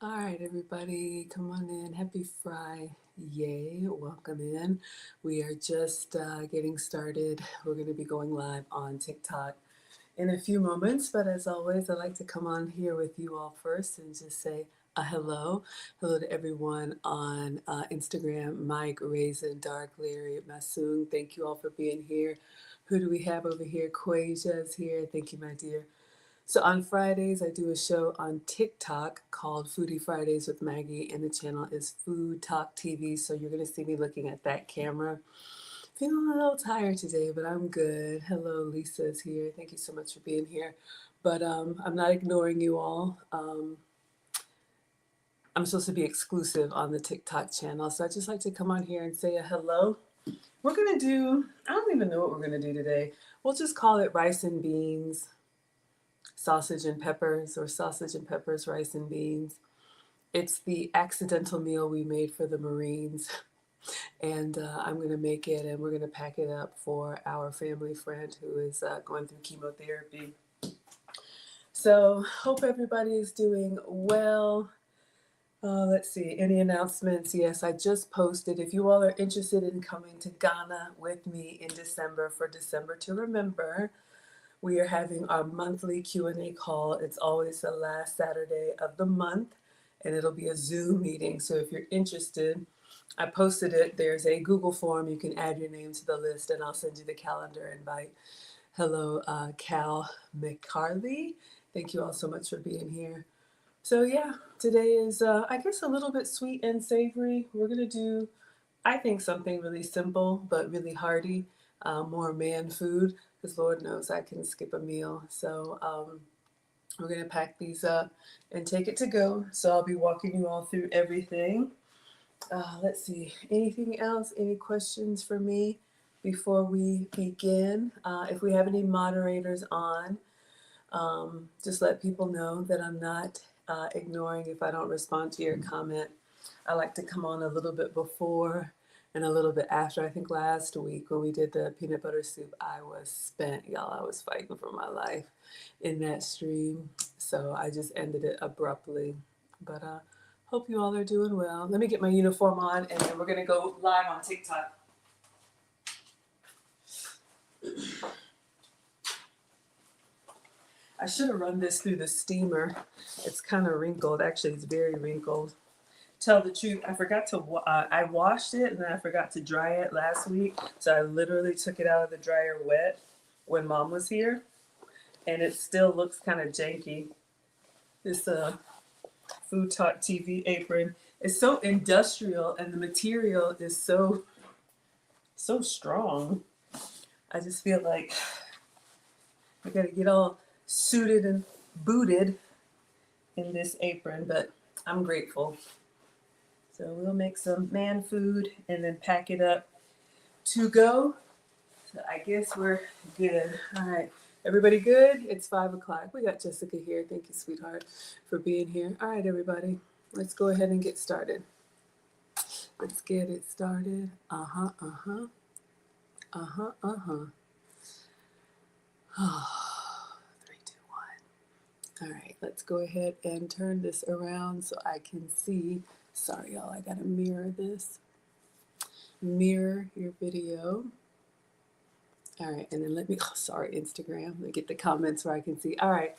All right, everybody, come on in. Happy Friday. Yay, welcome in. We are just getting started. We're going to be going live on TikTok in a few moments, but as always, I'd like to come on here with you all first and just say a hello. Hello to everyone on Instagram, Mike, Raisin, Dark, Larry, Masoon. Thank you all for being here. Who do we have over here? Quasia's here. Thank you, my dear. So on Fridays, I do a show on TikTok called Foodie Fridays with Maggie, and the channel is Food Talk TV. So you're going to see me looking at that camera. Feeling a little tired today, but I'm good. Hello, Lisa's here. Thank you so much for being here. But I'm not ignoring you all. I'm supposed to be exclusive on the TikTok channel, so I just like to come on here and say a hello. We're gonna do, I don't even know what we're gonna do today. We'll just call it rice and beans, sausage and peppers, or sausage and peppers, rice and beans. It's the accidental meal we made for the Marines. And I'm going to make it and we're going to pack it up for our family friend who is going through chemotherapy. So, hope everybody is doing well. Let's see, any announcements? Yes, I just posted. If you all are interested in coming to Ghana with me in December for December to Remember, we are having our monthly Q&A call. It's always the last Saturday of the month, and it'll be a Zoom meeting. So if you're interested, I posted it. There's a Google form. You can add your name to the list, and I'll send you the calendar invite. Hello, Cal McCarley. Thank you all so much for being here. So yeah, today is, I guess, a little bit sweet and savory. We're going to do, I think, something really simple but really hearty, more man food, because Lord knows I can skip a meal. So we're going to pack these up and take it to go. So I'll be walking you all through everything. Let's see, anything else? Any questions for me before we begin? If we have any moderators on, just let people know that I'm not ignoring if I don't respond to your comment. I like to come on a little bit before and a little bit after. I think last week when we did the peanut butter soup, I was spent, y'all. I was fighting for my life in that stream. So I just ended it abruptly. But hope you all are doing well. Let me get my uniform on and then we're going to go live on TikTok. I should have run this through the steamer. It's kind of wrinkled. Actually, it's very wrinkled. Tell the truth, I forgot to, I washed it and then I forgot to dry it last week. So I literally took it out of the dryer wet when mom was here. And it still looks kind of janky. This Food Talk TV apron is so industrial and the material is so strong. I just feel like I gotta get all suited and booted in this apron, but I'm grateful. So we'll make some man food and then pack it up to go. So I guess we're good. All right. Everybody good? It's 5 o'clock. We got Jessica here. Thank you, sweetheart, for being here. All right, everybody. Let's go ahead and get started. Let's get it started. Uh-huh, uh-huh. Uh-huh, uh-huh. Oh, 3, 2, 1. All right, let's go ahead and turn this around so I can see. Sorry, y'all, I gotta mirror this. Mirror your video. All right, and then let me, oh, sorry, Instagram. Let me get the comments where I can see. All right,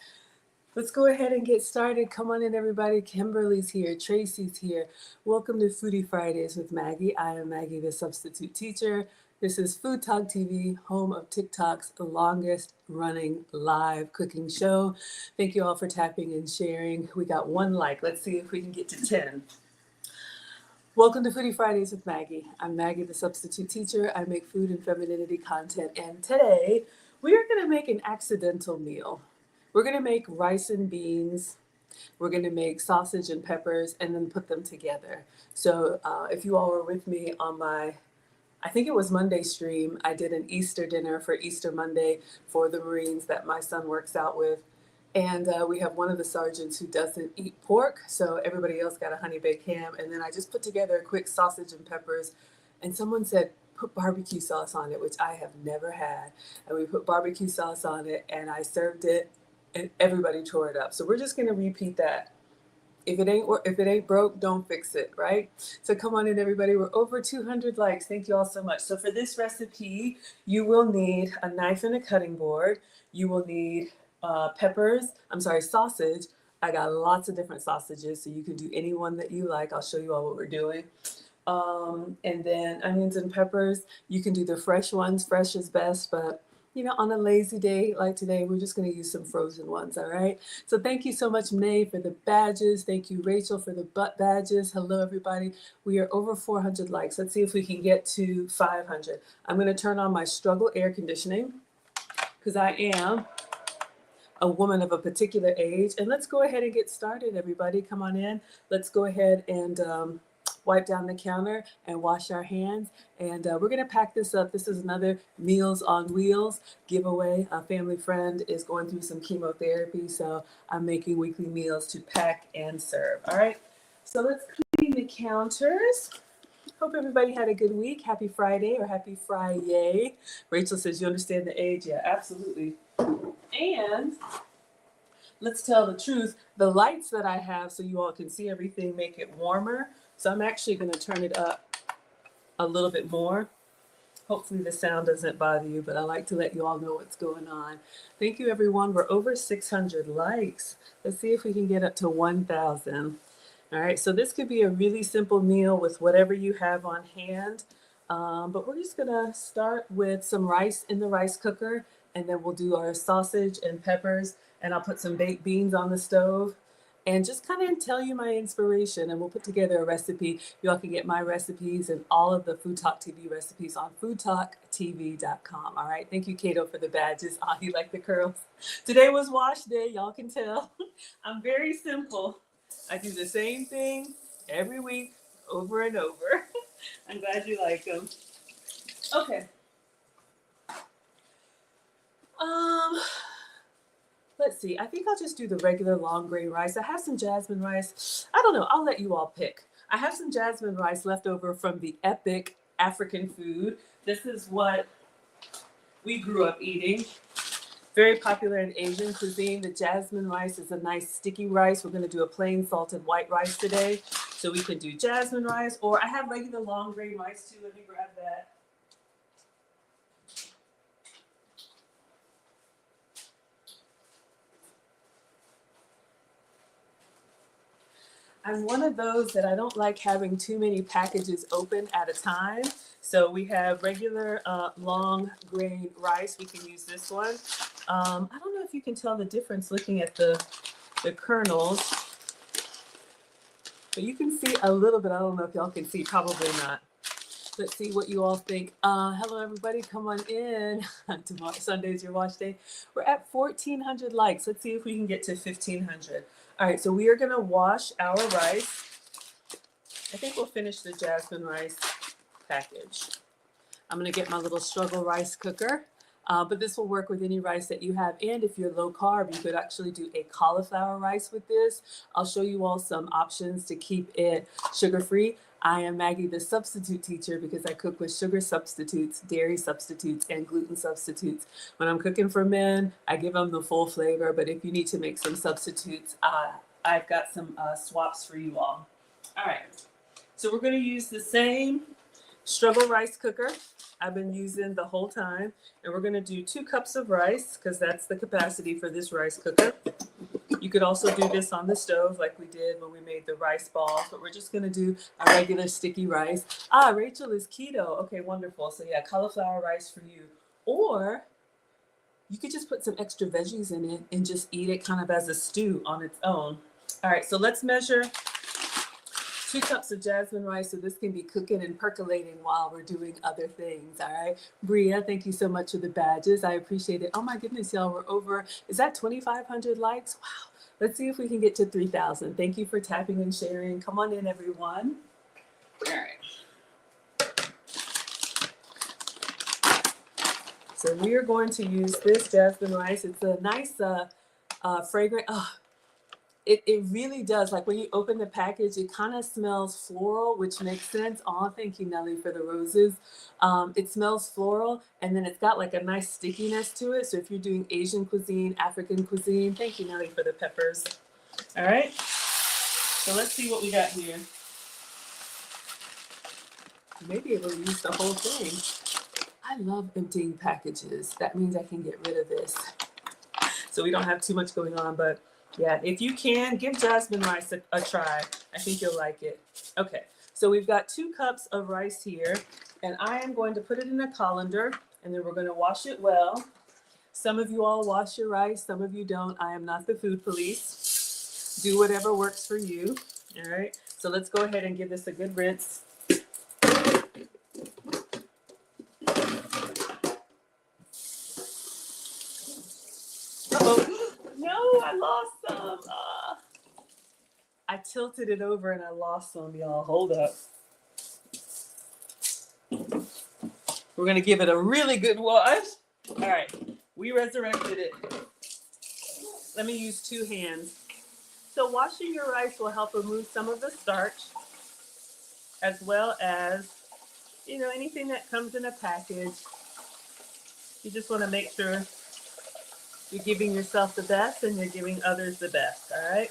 let's go ahead and get started. Come on in, everybody. Kimberly's here. Tracy's here. Welcome to Foodie Fridays with Maggie. I am Maggie, the substitute teacher. This is Food Talk TV, home of TikTok's longest running live cooking show. Thank you all for tapping and sharing. We got 1 like. Let's see if we can get to 10. Welcome to Foodie Fridays with Maggie. I'm Maggie, the substitute teacher. I make food and femininity content, and today we are going to make an accidental meal. We're going to make rice and beans. We're going to make sausage and peppers and then put them together. So if you all were with me on my, I think it was Monday stream, I did an Easter dinner for Easter Monday for the Marines that my son works out with. And we have one of the sergeants who doesn't eat pork, so everybody else got a honey baked ham. And then I just put together a quick sausage and peppers. And someone said, put barbecue sauce on it, which I have never had. And we put barbecue sauce on it, and I served it, and everybody tore it up. So we're just going to repeat that If it ain't broke, don't fix it, right? So come on in, everybody. We're over 200 likes. Thank you all so much. So for this recipe, you will need a knife and a cutting board. You will need sausage. I got lots of different sausages, so you can do any one that you like. I'll show you all what we're doing. And then onions and peppers. You can do the fresh ones. Fresh is best, but you know, on a lazy day like today, we're just going to use some frozen ones, all right? So thank you so much, May, for the badges. Thank you, Rachel, for the butt badges. Hello, everybody. We are over 400 likes. Let's see if we can get to 500. I'm going to turn on my struggle air conditioning because I am a woman of a particular age. And let's go ahead and get started, everybody. Come on in. Let's go ahead and wipe down the counter and wash our hands. And we're going to pack this up. This is another Meals on Wheels giveaway. A family friend is going through some chemotherapy, so I'm making weekly meals to pack and serve. All right, so let's clean the counters. Hope everybody had a good week. Happy Friday or happy Friday. Rachel says, you understand the age? Yeah, absolutely. And let's tell the truth. The lights that I have so you all can see everything make it warmer. So I'm actually going to turn it up a little bit more. Hopefully the sound doesn't bother you, but I like to let you all know what's going on. Thank you, everyone. We're over 600 likes. Let's see if we can get up to 1,000. All right, so this could be a really simple meal with whatever you have on hand. But we're just gonna start with some rice in the rice cooker, and then we'll do our sausage and peppers, and I'll put some baked beans on the stove and just kind of tell you my inspiration, and we'll put together a recipe. You all can get my recipes and all of the Food Talk TV recipes on foodtalktv.com. All right, thank you, Kato, for the badges. Oh, you like the curls? Today was wash day, y'all can tell. I'm very simple. I do the same thing every week, over and over. I'm glad you like them. Okay. Let's see. I think I'll just do the regular long grain rice. I have some jasmine rice. I don't know. I'll let you all pick. I have some jasmine rice left over from the epic African food. This is what we grew up eating. Very popular in Asian cuisine. The jasmine rice is a nice sticky rice. We're going to do a plain salted white rice today. So we can do jasmine rice, or I have regular long grain rice too. Let me grab that. I'm one of those that I don't like having too many packages open at a time. So we have regular long grain rice. We can use this one. I don't know if you can tell the difference looking at the kernels, but you can see a little bit. I don't know if y'all can see, probably not. Let's see what you all think. Hello, everybody. Come on in. Tomorrow, Sunday's your wash day. We're at 1,400 likes. Let's see if we can get to 1,500. All right, so we are going to wash our rice. I think we'll finish the jasmine rice package. I'm going to get my little struggle rice cooker, but this will work with any rice that you have. And if you're low carb, you could actually do a cauliflower rice with this. I'll show you all some options to keep it sugar-free. I am Maggie, the substitute teacher, because I cook with sugar substitutes, dairy substitutes, and gluten substitutes. When I'm cooking for men, I give them the full flavor, but if you need to make some substitutes, I've got some swaps for you all. All right, so we're going to use the same struggle rice cooker I've been using the whole time, and we're going to do 2 cups of rice because that's the capacity for this rice cooker. You could also do this on the stove like we did when we made the rice balls, but we're just going to do a regular sticky rice. Rachel is keto. Okay, wonderful. So yeah, cauliflower rice for you. Or you could just put some extra veggies in it and just eat it kind of as a stew on its own. All right, so let's measure 2 cups of jasmine rice, so this can be cooking and percolating while we're doing other things, all right? Bria, thank you so much for the badges. I appreciate it. Oh my goodness, y'all, we're over, is that 2,500 likes? Wow. Let's see if we can get to 3,000. Thank you for tapping and sharing. Come on in, everyone. All right. So we are going to use this jasmine rice. It's a nice, fragrant, It really does. Like when you open the package, it kind of smells floral, which makes sense. Oh, thank you, Nelly, for the roses. It smells floral, and then it's got like a nice stickiness to it. So if you're doing Asian cuisine, African cuisine, thank you, Nelly, for the peppers. All right. So let's see what we got here. You may be able to use the whole thing. I love emptying packages. That means I can get rid of this. So we don't have too much going on, but yeah, if you can, give jasmine rice a try. I think you'll like it. Okay, so we've got 2 cups of rice here, and I am going to put it in a colander, and then we're going to wash it well. Some of you all wash your rice, some of you don't. I am not the food police. Do whatever works for you. All right, so let's go ahead and give this a good rinse. Uh-oh. No, I lost some. I tilted it over and I lost some, y'all. Hold up. We're going to give it a really good wash. All right, we resurrected it. Let me use 2 hands. So washing your rice will help remove some of the starch, as well as, anything that comes in a package. You just want to make sure you're giving yourself the best and you're giving others the best, all right?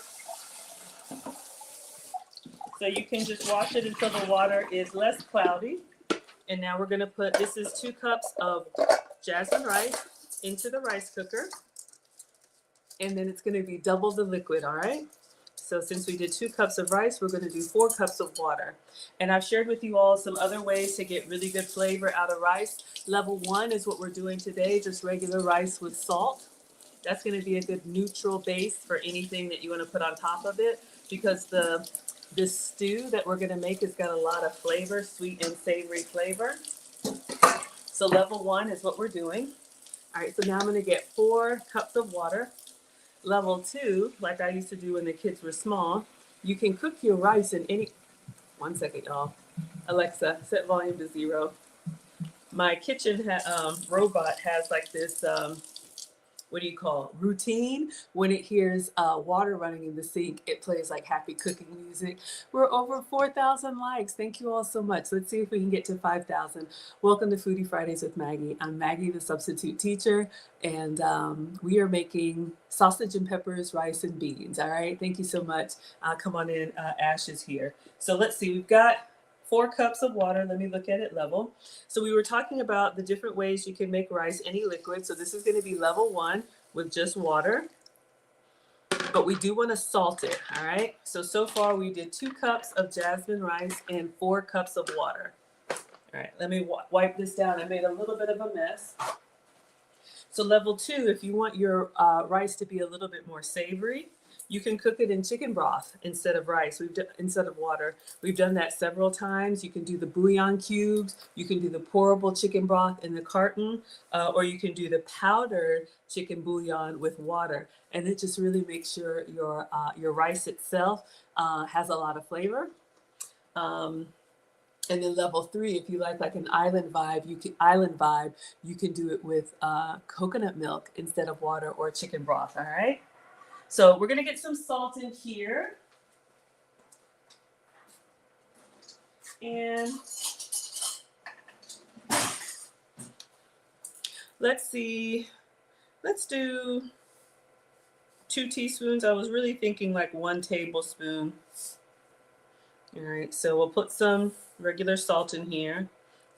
So you can just wash it until the water is less cloudy. And now we're going to put, this is 2 cups of jasmine rice into the rice cooker. And then it's going to be double the liquid, all right? So since we did 2 cups of rice, we're going to do 4 cups of water. And I've shared with you all some other ways to get really good flavor out of rice. Level 1 is what we're doing today, just regular rice with salt. That's going to be a good neutral base for anything that you want to put on top of it, because this stew that we're going to make has got a lot of flavor, sweet and savory flavor. So level 1 is what we're doing. All right, so now I'm going to get 4 cups of water. Level 2, like I used to do when the kids were small, you can cook your rice in any, 1 second, y'all. Alexa, set volume to 0. My kitchen robot has like this, routine. When it hears water running in the sink, it plays like happy cooking music. We're over 4,000 likes. Thank you all so much. Let's see if we can get to 5,000. Welcome to Foodie Fridays with Maggie. I'm Maggie, the substitute teacher, and we are making sausage and peppers, rice and beans. All right, thank you so much. Come on in, Ash is here. So let's see, we've got 4 cups of water. Let me look at it level. So we were talking about the different ways you can make rice, any liquid. So this is going to be level 1 with just water. But we do want to salt it, all right? So far we did 2 cups of jasmine rice and 4 cups of water. All right, let me wipe this down. I made a little bit of a mess. So level 2, if you want your rice to be a little bit more savory, you can cook it in chicken broth instead of rice, instead of water. We've done that several times. You can do the bouillon cubes, you can do the pourable chicken broth in the carton, or you can do the powdered chicken bouillon with water. And it just really makes sure your rice itself has a lot of flavor. And then level 3, if you like an island vibe, you can do it with coconut milk instead of water or chicken broth, all right? So we're going to get some salt in here. And let's see, let's do 2 teaspoons. I was really thinking like 1 tablespoon. All right, so we'll put some regular salt in here.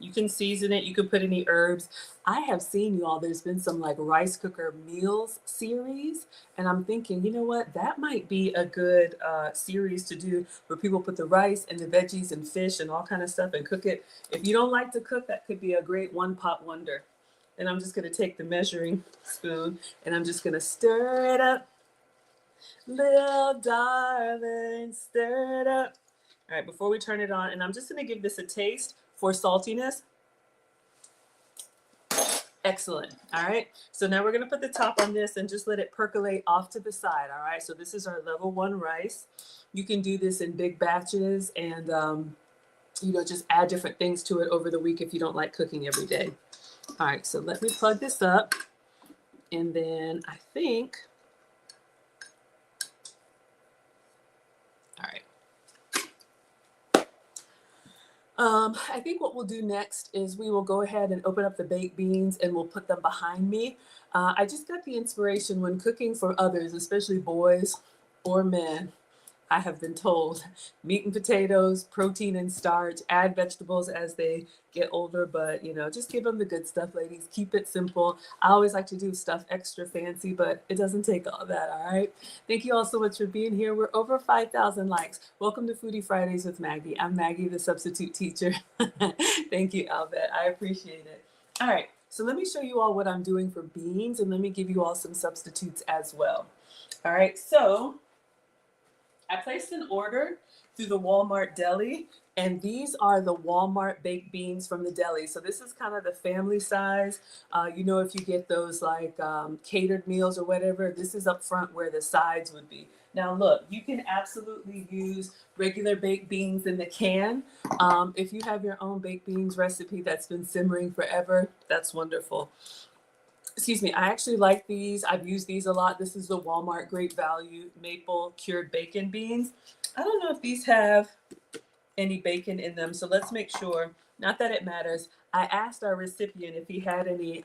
You can season it. You can put any herbs. I have seen, you all, there's been some like rice cooker meals series. And I'm thinking, you know what? That might be a good series to do where people put the rice and the veggies and fish and all kind of stuff and cook it. If you don't like to cook, that could be a great one-pot wonder. And I'm just going to take the measuring spoon and I'm just going to stir it up. Little darling, stir it up. All right, before we turn it on, and I'm just going to give this a taste for saltiness. Excellent. All right, so now we're going to put the top on this and just let it percolate off to the side. All right, so this is our level 1 rice. You can do this in big batches and just add different things to it over the week if you don't like cooking every day. All right, so let me plug this up, and then I think, all right. I think what we'll do next is we will go ahead and open up the baked beans and we'll put them behind me. I just got the inspiration when cooking for others, especially boys or men, I have been told meat and potatoes, protein and starch, add vegetables as they get older, but you know, just give them the good stuff, ladies. Keep it simple. I always like to do stuff extra fancy, but it doesn't take all that, all right? Thank you all so much for being here. We're over 5,000 likes. Welcome to Foodie Fridays with Maggie. I'm Maggie, the substitute teacher. Thank you, Albert. I appreciate it. All right, so let me show you all what I'm doing for beans, and let me give you all some substitutes as well. All right, so I placed an order through the Walmart deli, and these are the Walmart baked beans from the deli. So this is kind of the family size. You know, if you get those like catered meals or whatever, this is up front where the sides would be. Now look, you can absolutely use regular baked beans in the can. If you have your own baked beans recipe that's been simmering forever, that's wonderful. Excuse me, I actually like these. I've used these a lot. This is the Walmart Great Value Maple Cured Bacon Beans. I don't know if these have any bacon in them, so let's make sure. Not that it matters. I asked our recipient if he had any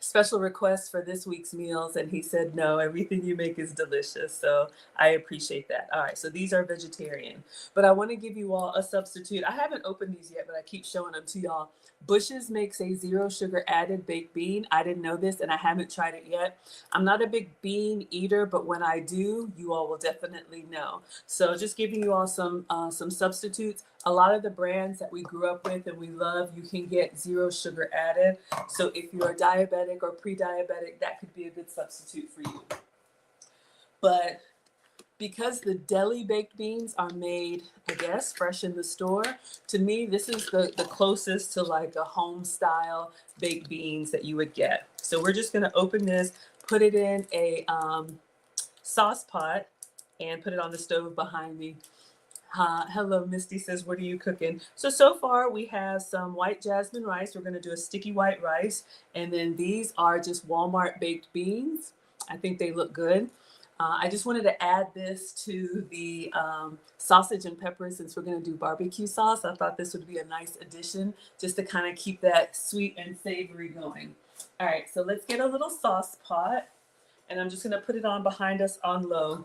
special requests for this week's meals, and he said no, everything you make is delicious, so I appreciate that. All right, so these are vegetarian, but I want to give you all a substitute. I haven't opened these yet, but I keep showing them to y'all. Bush's makes a 0 sugar added baked bean. I didn't know this, and I haven't tried it yet. I'm not a big bean eater, but when I do, you all will definitely know. So just giving you all some substitutes. A lot of the brands that we grew up with and we love, you can get 0 sugar added. So if you're a diabetic or pre-diabetic, that could be a good substitute for you. But because the deli baked beans are made, I guess, fresh in the store, to me, this is the closest to like a home style baked beans that you would get. So we're just gonna open this, put it in a sauce pot, and put it on the stove behind me. Hello, Misty says, what are you cooking? So far we have some white jasmine rice. We're gonna do a sticky white rice. And then these are just Walmart baked beans. I think they look good. I just wanted to add this to the sausage and peppers since we're going to do barbecue sauce. I thought this would be a nice addition just to kind of keep that sweet and savory going. All right, so let's get a little sauce pot, and I'm just going to put it on behind us on low.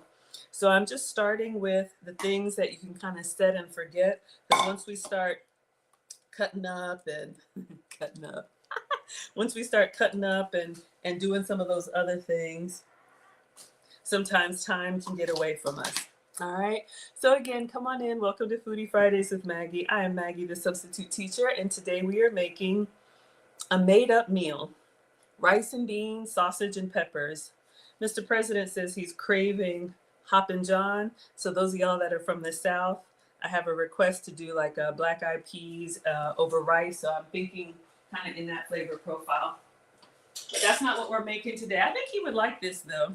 So I'm just starting with the things that you can kind of set and forget, because once we start cutting up and once we start cutting up and doing some of those other things, sometimes time can get away from us. All right. So again, come on in. Welcome to Foodie Fridays with Maggie. I am Maggie, the substitute teacher, and today we are making a made-up meal. Rice and beans, sausage and peppers. Mr. President says he's craving Hoppin' John. So those of y'all that are from the South, I have a request to do like a black-eyed peas over rice. So I'm thinking kind of in that flavor profile. But that's not what we're making today. I think he would like this though.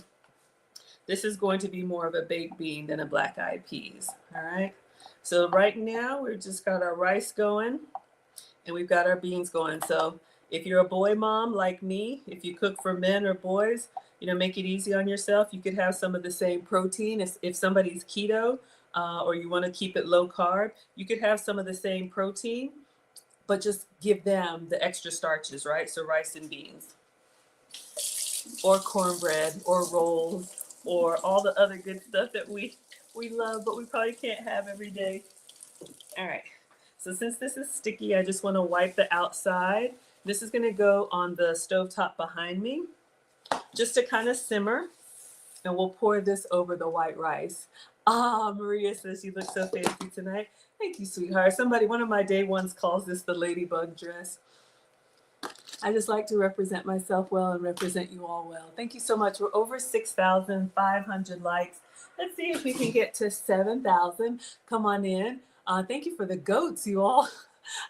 This is going to be more of a baked bean than a black-eyed peas, all right? So right now, we've just got our rice going, and we've got our beans going. So if you're a boy mom like me, if you cook for men or boys, you know, make it easy on yourself. You could have some of the same protein. If somebody's keto or you want to keep it low carb, you could have some of the same protein, but just give them the extra starches, right? So rice and beans, or cornbread, or rolls, or all the other good stuff that we love, but we probably can't have every day. All right, so since this is sticky, I just want to wipe the outside. This is going to go on the stovetop behind me, just to kind of simmer, and we'll pour this over the white rice. Maria says you look so fancy tonight. Thank you, sweetheart. One of my day ones calls this the ladybug dress. I just like to represent myself well and represent you all well. Thank you so much. We're over 6,500 likes. Let's see if we can get to 7,000. Come on in. Thank you for the goats, you all.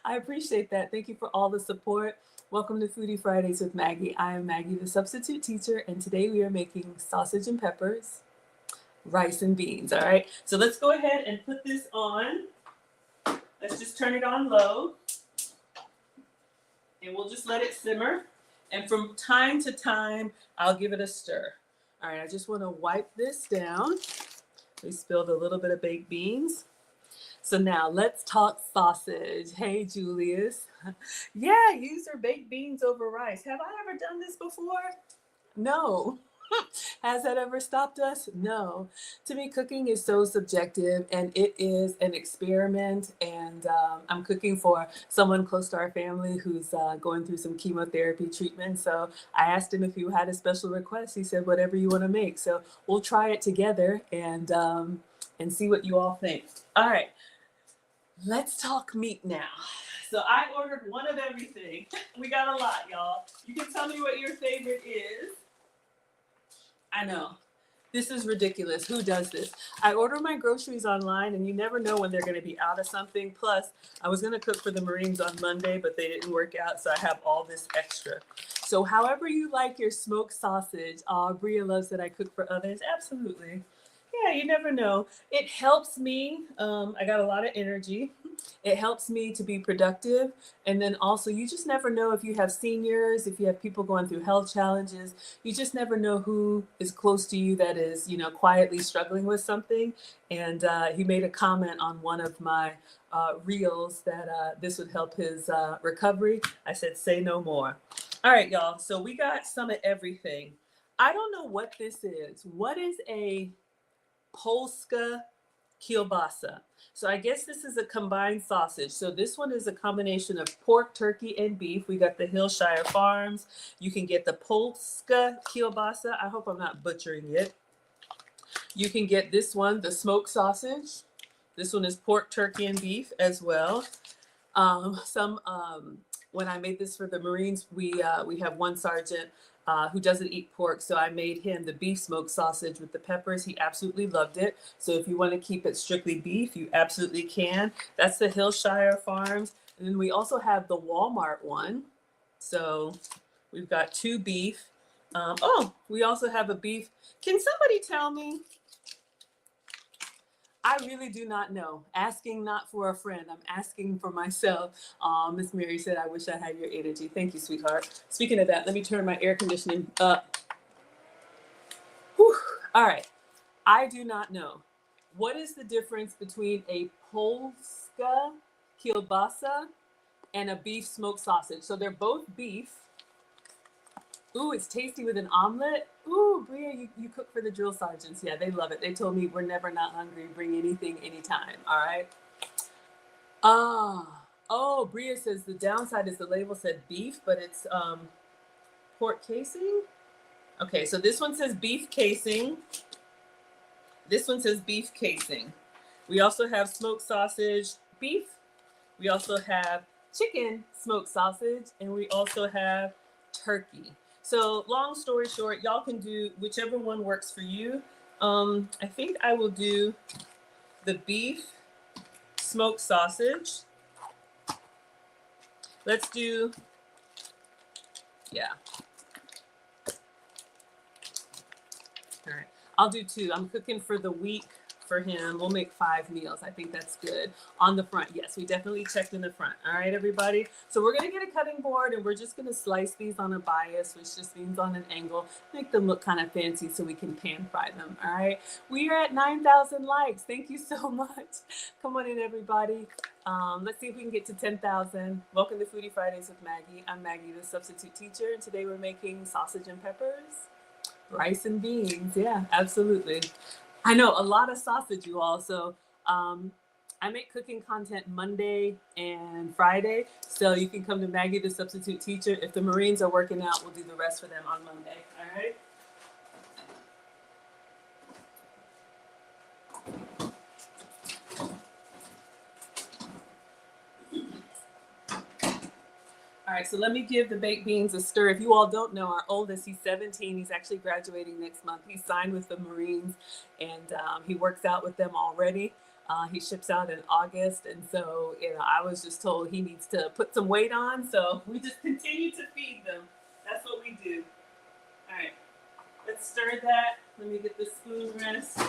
I appreciate that. Thank you for all the support. Welcome to Foodie Fridays with Maggie. I am Maggie, the substitute teacher, and today we are making sausage and peppers, rice and beans, all right? So let's go ahead and put this on. Let's just turn it on low. And we'll just let it simmer. And from time to time, I'll give it a stir. All right, I just want to wipe this down. We spilled a little bit of baked beans. So now let's talk sausage. Hey, Julius. Yeah, use your baked beans over rice. Have I ever done this before? No. Has that ever stopped us? No. To me, cooking is so subjective and it is an experiment. And I'm cooking for someone close to our family who's going through some chemotherapy treatment. So I asked him if he had a special request. He said, whatever you want to make. So we'll try it together and see what you all think. All right, let's talk meat now. So I ordered one of everything. We got a lot, y'all. You can tell me what your favorite is. I know. This is ridiculous. Who does this? I order my groceries online and you never know when they're going to be out of something. Plus, I was going to cook for the Marines on Monday, but they didn't work out, so I have all this extra. So however you like your smoked sausage, Bria loves that I cook for others. Absolutely. Yeah, you never know. It helps me. I got a lot of energy. It helps me to be productive. And then also, you just never know if you have seniors, if you have people going through health challenges. You just never know who is close to you that is, quietly struggling with something. And he made a comment on one of my reels that this would help his recovery. I said, say no more. All right, y'all. So we got some of everything. I don't know what this is. What is a Polska kielbasa? So I guess this is a combined sausage. So this one is a combination of pork, turkey, and beef. We got the Hillshire Farms. You can get the Polska kielbasa. I hope I'm not butchering it. You can get this one, the smoked sausage. This one is pork, turkey, and beef as well. When I made this for the Marines, we have one sergeant who doesn't eat pork, so I made him the beef smoked sausage with the peppers. He absolutely loved it. So if you want to keep it strictly beef, you absolutely can. That's the Hillshire Farms. And then we also have the Walmart one. So we've got 2 beef. We also have a beef. Can somebody tell me? I really do not know. Asking not for a friend. I'm asking for myself. Miss Mary said, I wish I had your energy. Thank you, sweetheart. Speaking of that, let me turn my air conditioning up. Whew. All right. I do not know. What is the difference between a Polska kielbasa and a beef smoked sausage? So they're both beef. Ooh, it's tasty with an omelet. Ooh, Bria, you cook for the drill sergeants. Yeah, they love it. They told me we're never not hungry. Bring anything, anytime. All right. Bria says the downside is the label said beef, but it's pork casing. Okay, so this one says beef casing. This one says beef casing. We also have smoked sausage, beef. We also have chicken smoked sausage, and we also have turkey. So long story short, y'all can do whichever one works for you. I think I will do the beef smoked sausage. Let's do, yeah. All right, I'll do 2. I'm cooking for the week for him. We'll make 5 meals. I think that's good. On the front, yes, we definitely checked in the front. All right, everybody. So we're going to get a cutting board and we're just going to slice these on a bias, which just means on an angle, make them look kind of fancy so we can pan fry them. All right. We are at 9,000 likes. Thank you so much. Come on in, everybody. Let's see if we can get to 10,000. Welcome to Foodie Fridays with Maggie. I'm Maggie, the substitute teacher, and today we're making sausage and peppers, rice and beans. Yeah, absolutely. I know, a lot of sausage, you all. So I make cooking content Monday and Friday. So you can come to Maggie, the substitute teacher. If the Marines are working out, we'll do the rest for them on Monday. All right? All right, so let me give the baked beans a stir. If you all don't know, our oldest, he's 17. He's actually graduating next month. He signed with the Marines, and he works out with them already. He ships out in August, and so I was just told he needs to put some weight on, so we just continue to feed them. That's what we do. All right, let's stir that. Let me get the spoon rest.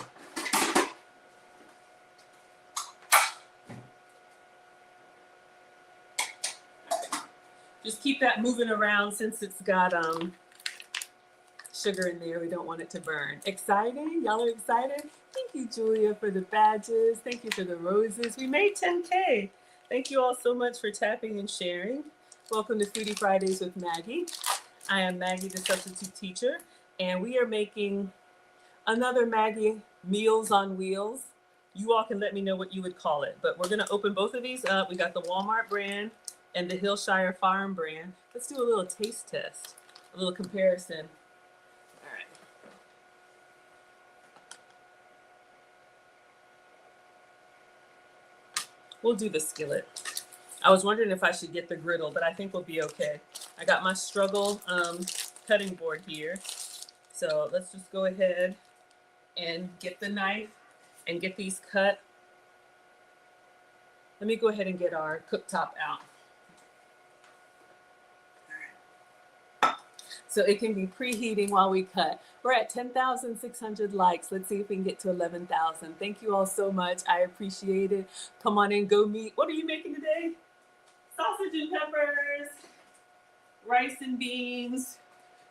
Just keep that moving around since it's got sugar in there. We don't want it to burn. Exciting? Y'all are excited? Thank you, Julia, for the badges. Thank you for the roses. We made 10K. Thank you all so much for tapping and sharing. Welcome to Foodie Fridays with Maggie. I am Maggie, the substitute teacher. And we are making another Maggie Meals on Wheels. You all can let me know what you would call it, but we're gonna open both of these up. We got the Walmart brand and the Hillshire Farm brand. Let's do a little taste test, a little comparison. All right. We'll do the skillet. I was wondering if I should get the griddle, but I think we'll be okay. I got my struggle cutting board here. So let's just go ahead and get the knife and get these cut. Let me go ahead and get our cooktop out. So it can be preheating while we cut. We're at 10,600 likes. Let's see if we can get to 11,000. Thank you all so much. I appreciate it. Come on in, go meet. What are you making today? Sausage and peppers, rice and beans,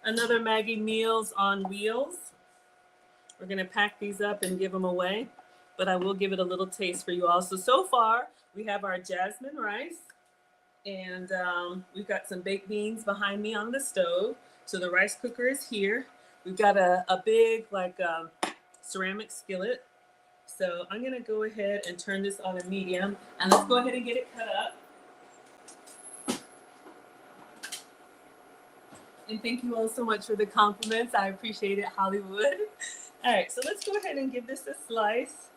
another Maggie Meals on Wheels. We're gonna pack these up and give them away, but I will give it a little taste for you all. So far, we have our jasmine rice, and we've got some baked beans behind me on the stove. So the rice cooker is here. We've got a big ceramic skillet. So I'm gonna go ahead and turn this on a medium, and let's go ahead and get it cut up. And thank you all so much for the compliments. I appreciate it, Hollywood. All right, so let's go ahead and give this a slice.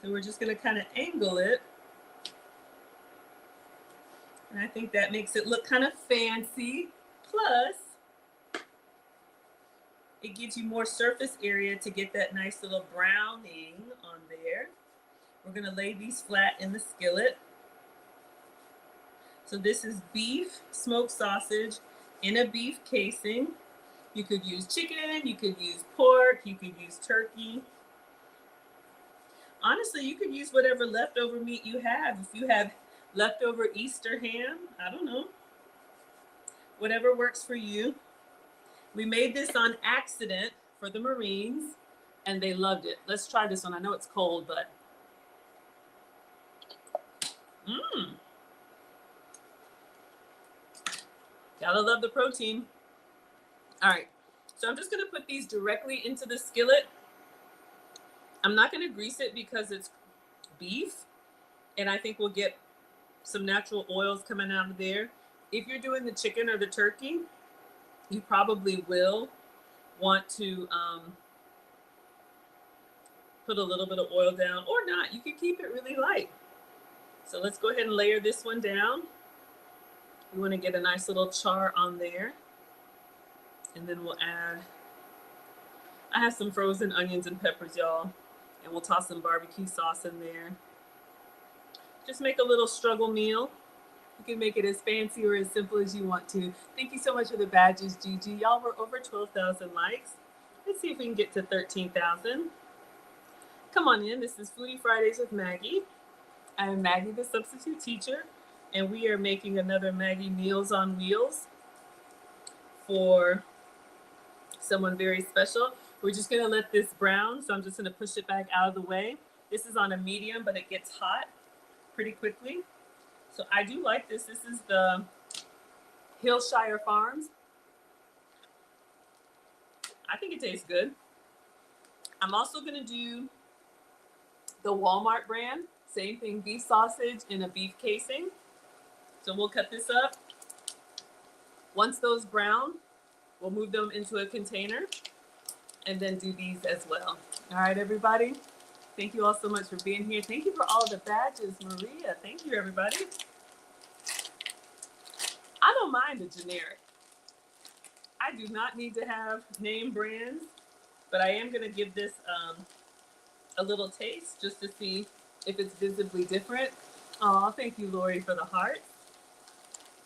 So we're just gonna kind of angle it. And I think that makes it look kind of fancy. Plus, it gives you more surface area to get that nice little browning on there. We're gonna lay these flat in the skillet. So this is beef smoked sausage in a beef casing. You could use chicken, you could use pork, you could use turkey. Honestly, you could use whatever leftover meat you have. If you have leftover Easter ham, I don't know. Whatever works for you. We made this on accident for the Marines, and they loved it. Let's try this one. I know it's cold, but gotta love the protein. All right, so I'm just gonna put these directly into the skillet. I'm not gonna grease it because it's beef, and I think we'll get some natural oils coming out of there. If you're doing the chicken or the turkey, you probably will want to put a little bit of oil down, or not. You can keep it really light. So let's go ahead and layer this one down. We want to get a nice little char on there. And then we'll add, I have some frozen onions and peppers, y'all. And we'll toss some barbecue sauce in there. Just make a little struggle meal. You can make it as fancy or as simple as you want to. Thank you so much for the badges, Gigi. Y'all were over 12,000 likes. Let's see if we can get to 13,000. Come on in. This is Foodie Fridays with Maggie. I am Maggie, the substitute teacher, and we are making another Maggie Meals on Wheels for someone very special. We're just gonna let this brown, so I'm just gonna push it back out of the way. This is on a medium, but it gets hot pretty quickly. So I do like this. This is the Hillshire Farms. I think it tastes good. I'm also gonna do the Walmart brand. Same thing, beef sausage in a beef casing. So we'll cut this up. Once those brown, we'll move them into a container and then do these as well. All right, everybody. Thank you all so much for being here. Thank you for all the badges, Maria. Thank you, everybody. I don't mind a generic. I do not need to have name brands, but I am gonna give this a little taste just to see if it's visibly different. Oh, thank you, Lori, for the heart.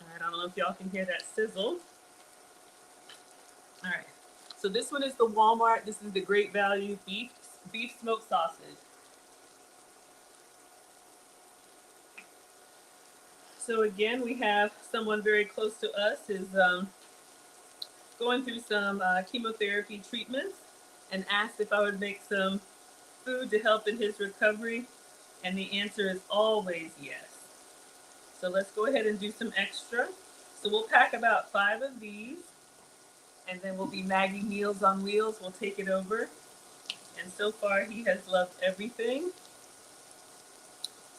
All right, I don't know if y'all can hear that sizzle. All right, so this one is the Walmart. This is the Great Value beef smoked sausage. So again, we have someone very close to us is going through some chemotherapy treatments and asked if I would make some food to help in his recovery. And the answer is always yes. So let's go ahead and do some extra. So we'll pack about 5 of these, and then we'll be Maggie Meals on Wheels. We'll take it over. And so far, he has loved everything.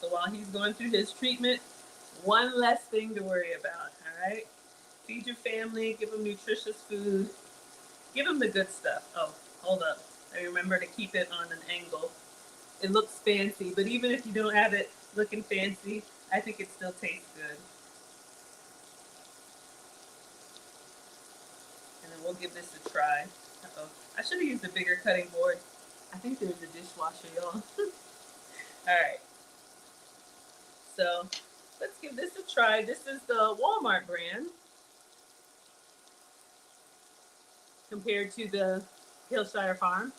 So while he's going through his treatment, one less thing to worry about, all right? Feed your family, give them nutritious food, give them the good stuff. Oh, hold up. I remember to keep it on an angle. It looks fancy, but even if you don't have it looking fancy, I think it still tastes good. And then we'll give this a try. Uh-oh. I should have used a bigger cutting board. I think there's a dishwasher, y'all. All right. So let's give this a try. This is the Walmart brand compared to the Hillshire Farm.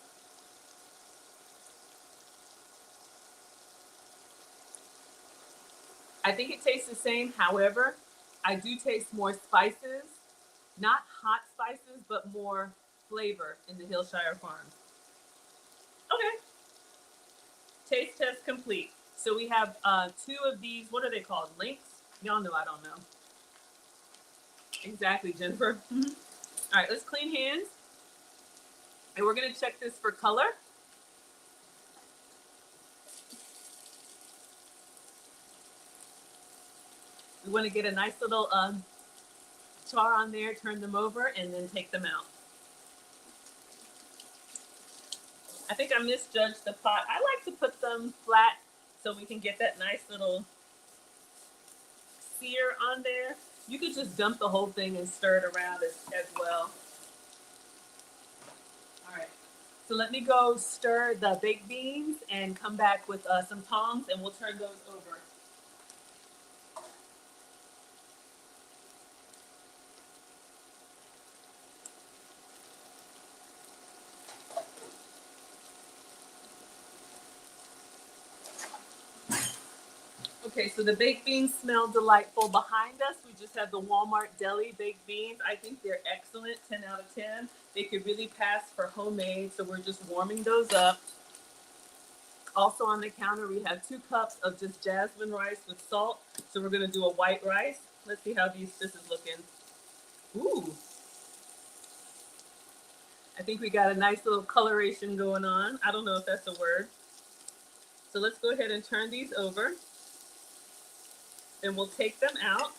I think it tastes the same. However, I do taste more spices, not hot spices, but more flavor in the Hillshire Farm. Okay, taste test complete. So we have 2 of these. What are they called? Links? Y'all know I don't know. Exactly, Jennifer. All right, let's clean hands. And we're going to check this for color. We want to get a nice little char on there, turn them over, and then take them out. I think I misjudged the pot. I like to put them flat so we can get that nice little sear on there. You could just dump the whole thing and stir it around as well. All right. So let me go stir the baked beans and come back with some tongs, and we'll turn those over. Okay, so the baked beans smell delightful. Behind us, we just have the Walmart Deli baked beans. I think they're excellent, 10 out of 10. They could really pass for homemade, so we're just warming those up. Also on the counter, we have 2 cups of just jasmine rice with salt. So we're gonna do a white rice. Let's see how this is looking. Ooh. I think we got a nice little coloration going on. I don't know if that's a word. So let's go ahead and turn these over. And we'll take them out.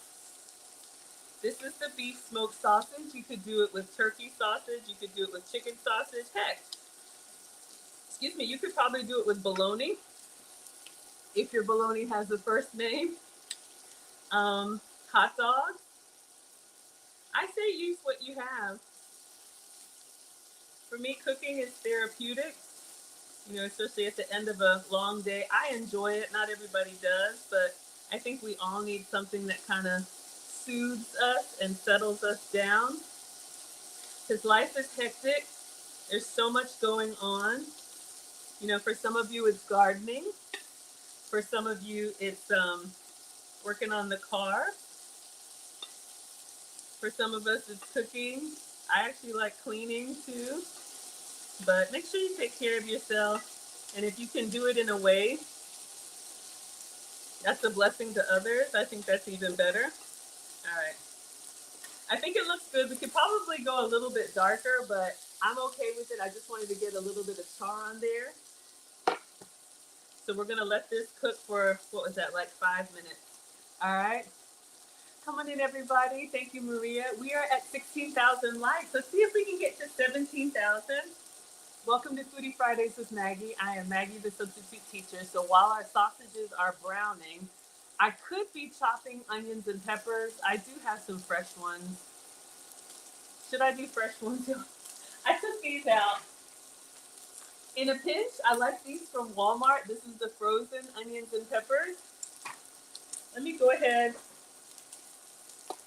This is the beef smoked sausage. You could do it with turkey sausage. You could do it with chicken sausage. Heck, excuse me, you could probably do it with bologna. If your bologna has a first name. Hot dogs. I say use what you have. For me, cooking is therapeutic. You know, especially at the end of a long day. I enjoy it. Not everybody does, but I think we all need something that kind of soothes us and settles us down. Because life is hectic. There's so much going on. You know, for some of you, it's gardening. For some of you, it's working on the car. For some of us, it's cooking. I actually like cleaning too. But make sure you take care of yourself. And if you can do it in a way that's a blessing to others, I think that's even better. All right. I think it looks good. We could probably go a little bit darker, but I'm okay with it. I just wanted to get a little bit of char on there. So we're going to let this cook for, what was that, like 5 minutes. All right. Come on in, everybody. Thank you, Maria. We are at 16,000 likes. Let's see if we can get to 17,000. Welcome to Foodie Fridays with Maggie. I am Maggie, the substitute teacher. So while our sausages are browning, I could be chopping onions and peppers. I do have some fresh ones. Should I do fresh ones? I took these out. In a pinch, I like these from Walmart. This is the frozen onions and peppers. Let me go ahead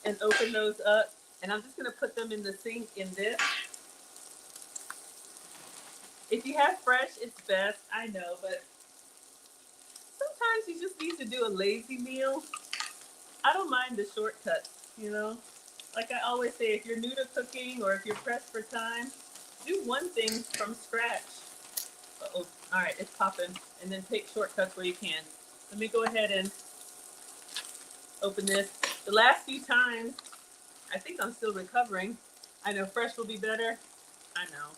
and open those up. And I'm just going to put them in the sink in this. If you have fresh, it's best. I know, but sometimes you just need to do a lazy meal. I don't mind the shortcuts, you know? Like I always say, if you're new to cooking or if you're pressed for time, do one thing from scratch. Uh-oh. All right, it's popping. And then take shortcuts where you can. Let me go ahead and open this. The last few times I think I'm still recovering. I know fresh will be better. I know.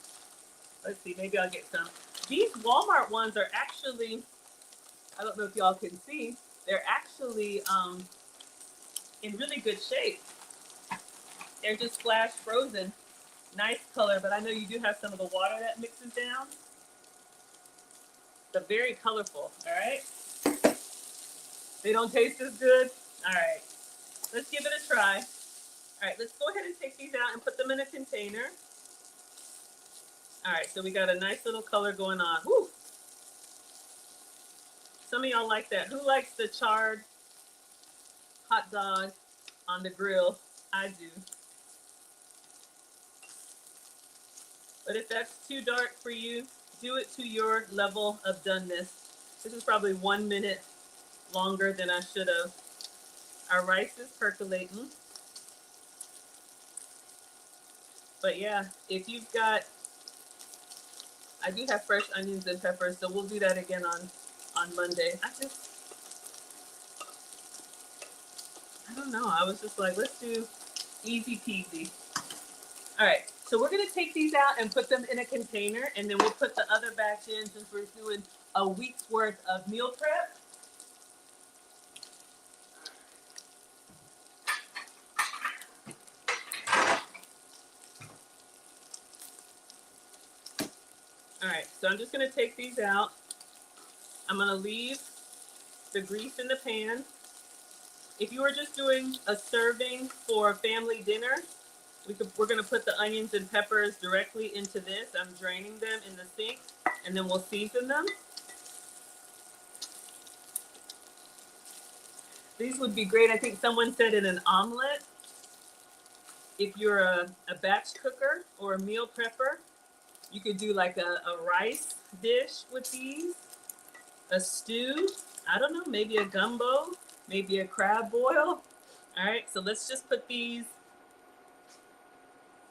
Let's see, maybe I'll get some. These Walmart ones are actually, I don't know if y'all can see, they're actually in really good shape. They're just flash frozen. Nice color, but I know you do have some of the water that mixes down. They're very colorful, all right? They don't taste as good? All right, let's give it a try. All right, let's go ahead and take these out and put them in a container. All right, so we got a nice little color going on. Woo! Some of y'all like that. Who likes the charred hot dog on the grill? I do. But if that's too dark for you, do it to your level of doneness. This is probably 1 minute longer than I should have. Our rice is percolating. But yeah, if you've got, I do have fresh onions and peppers, so we'll do that again on Monday. I don't know. I was just like, let's do easy peasy. All right, so we're gonna take these out and put them in a container, and then we'll put the other batch in since we're doing a week's worth of meal prep. All right, so I'm just gonna take these out. I'm gonna leave the grease in the pan. If you were just doing a serving for family dinner, we're gonna put the onions and peppers directly into this. I'm draining them in the sink, and then we'll season them. These would be great. I think someone said in an omelet. If you're a batch cooker or a meal prepper, you could do like a rice dish with these, a stew, I don't know, maybe a gumbo, maybe a crab boil. All right, so let's just put these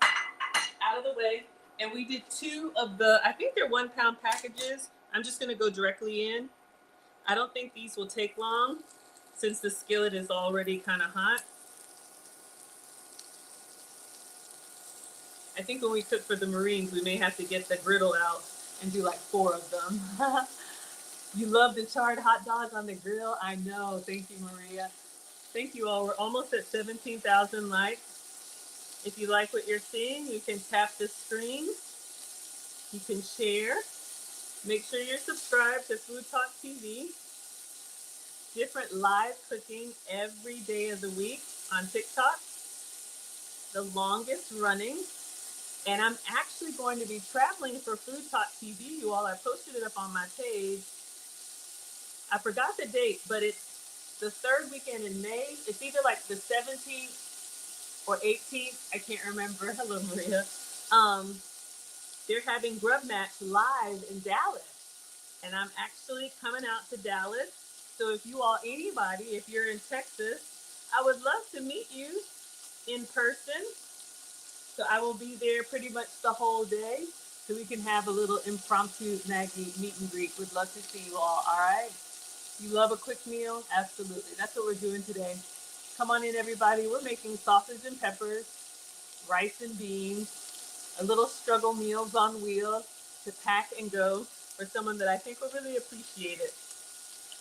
out of the way. And we did 2 of the, I think they're 1 pound packages. I'm just gonna go directly in. I don't think these will take long since the skillet is already kind of hot. I think when we cook for the Marines, we may have to get the griddle out and do like 4 of them. You love the charred hot dog on the grill? I know. Thank you, Maria. Thank you all. We're almost at 17,000 likes. If you like what you're seeing, you can tap the screen. You can share. Make sure you're subscribed to Food Talk TV. Different live cooking every day of the week on TikTok. The longest running. And I'm actually going to be traveling for Food Talk TV, you all. I posted it up on my page. I forgot the date, but it's the 3rd weekend in May. It's either like the 17th or 18th. I can't remember. Hello, Maria. They're having Grub Match live in Dallas. And I'm actually coming out to Dallas. So if you all, anybody, if you're in Texas, I would love to meet you in person. So I will be there pretty much the whole day. So we can have a little impromptu Maggie meet and greet. Would love to see you all right? You love a quick meal? Absolutely. That's what we're doing today. Come on in, everybody. We're making sausage and peppers, rice and beans, a little struggle meals on wheels to pack and go for someone that I think will really appreciate it.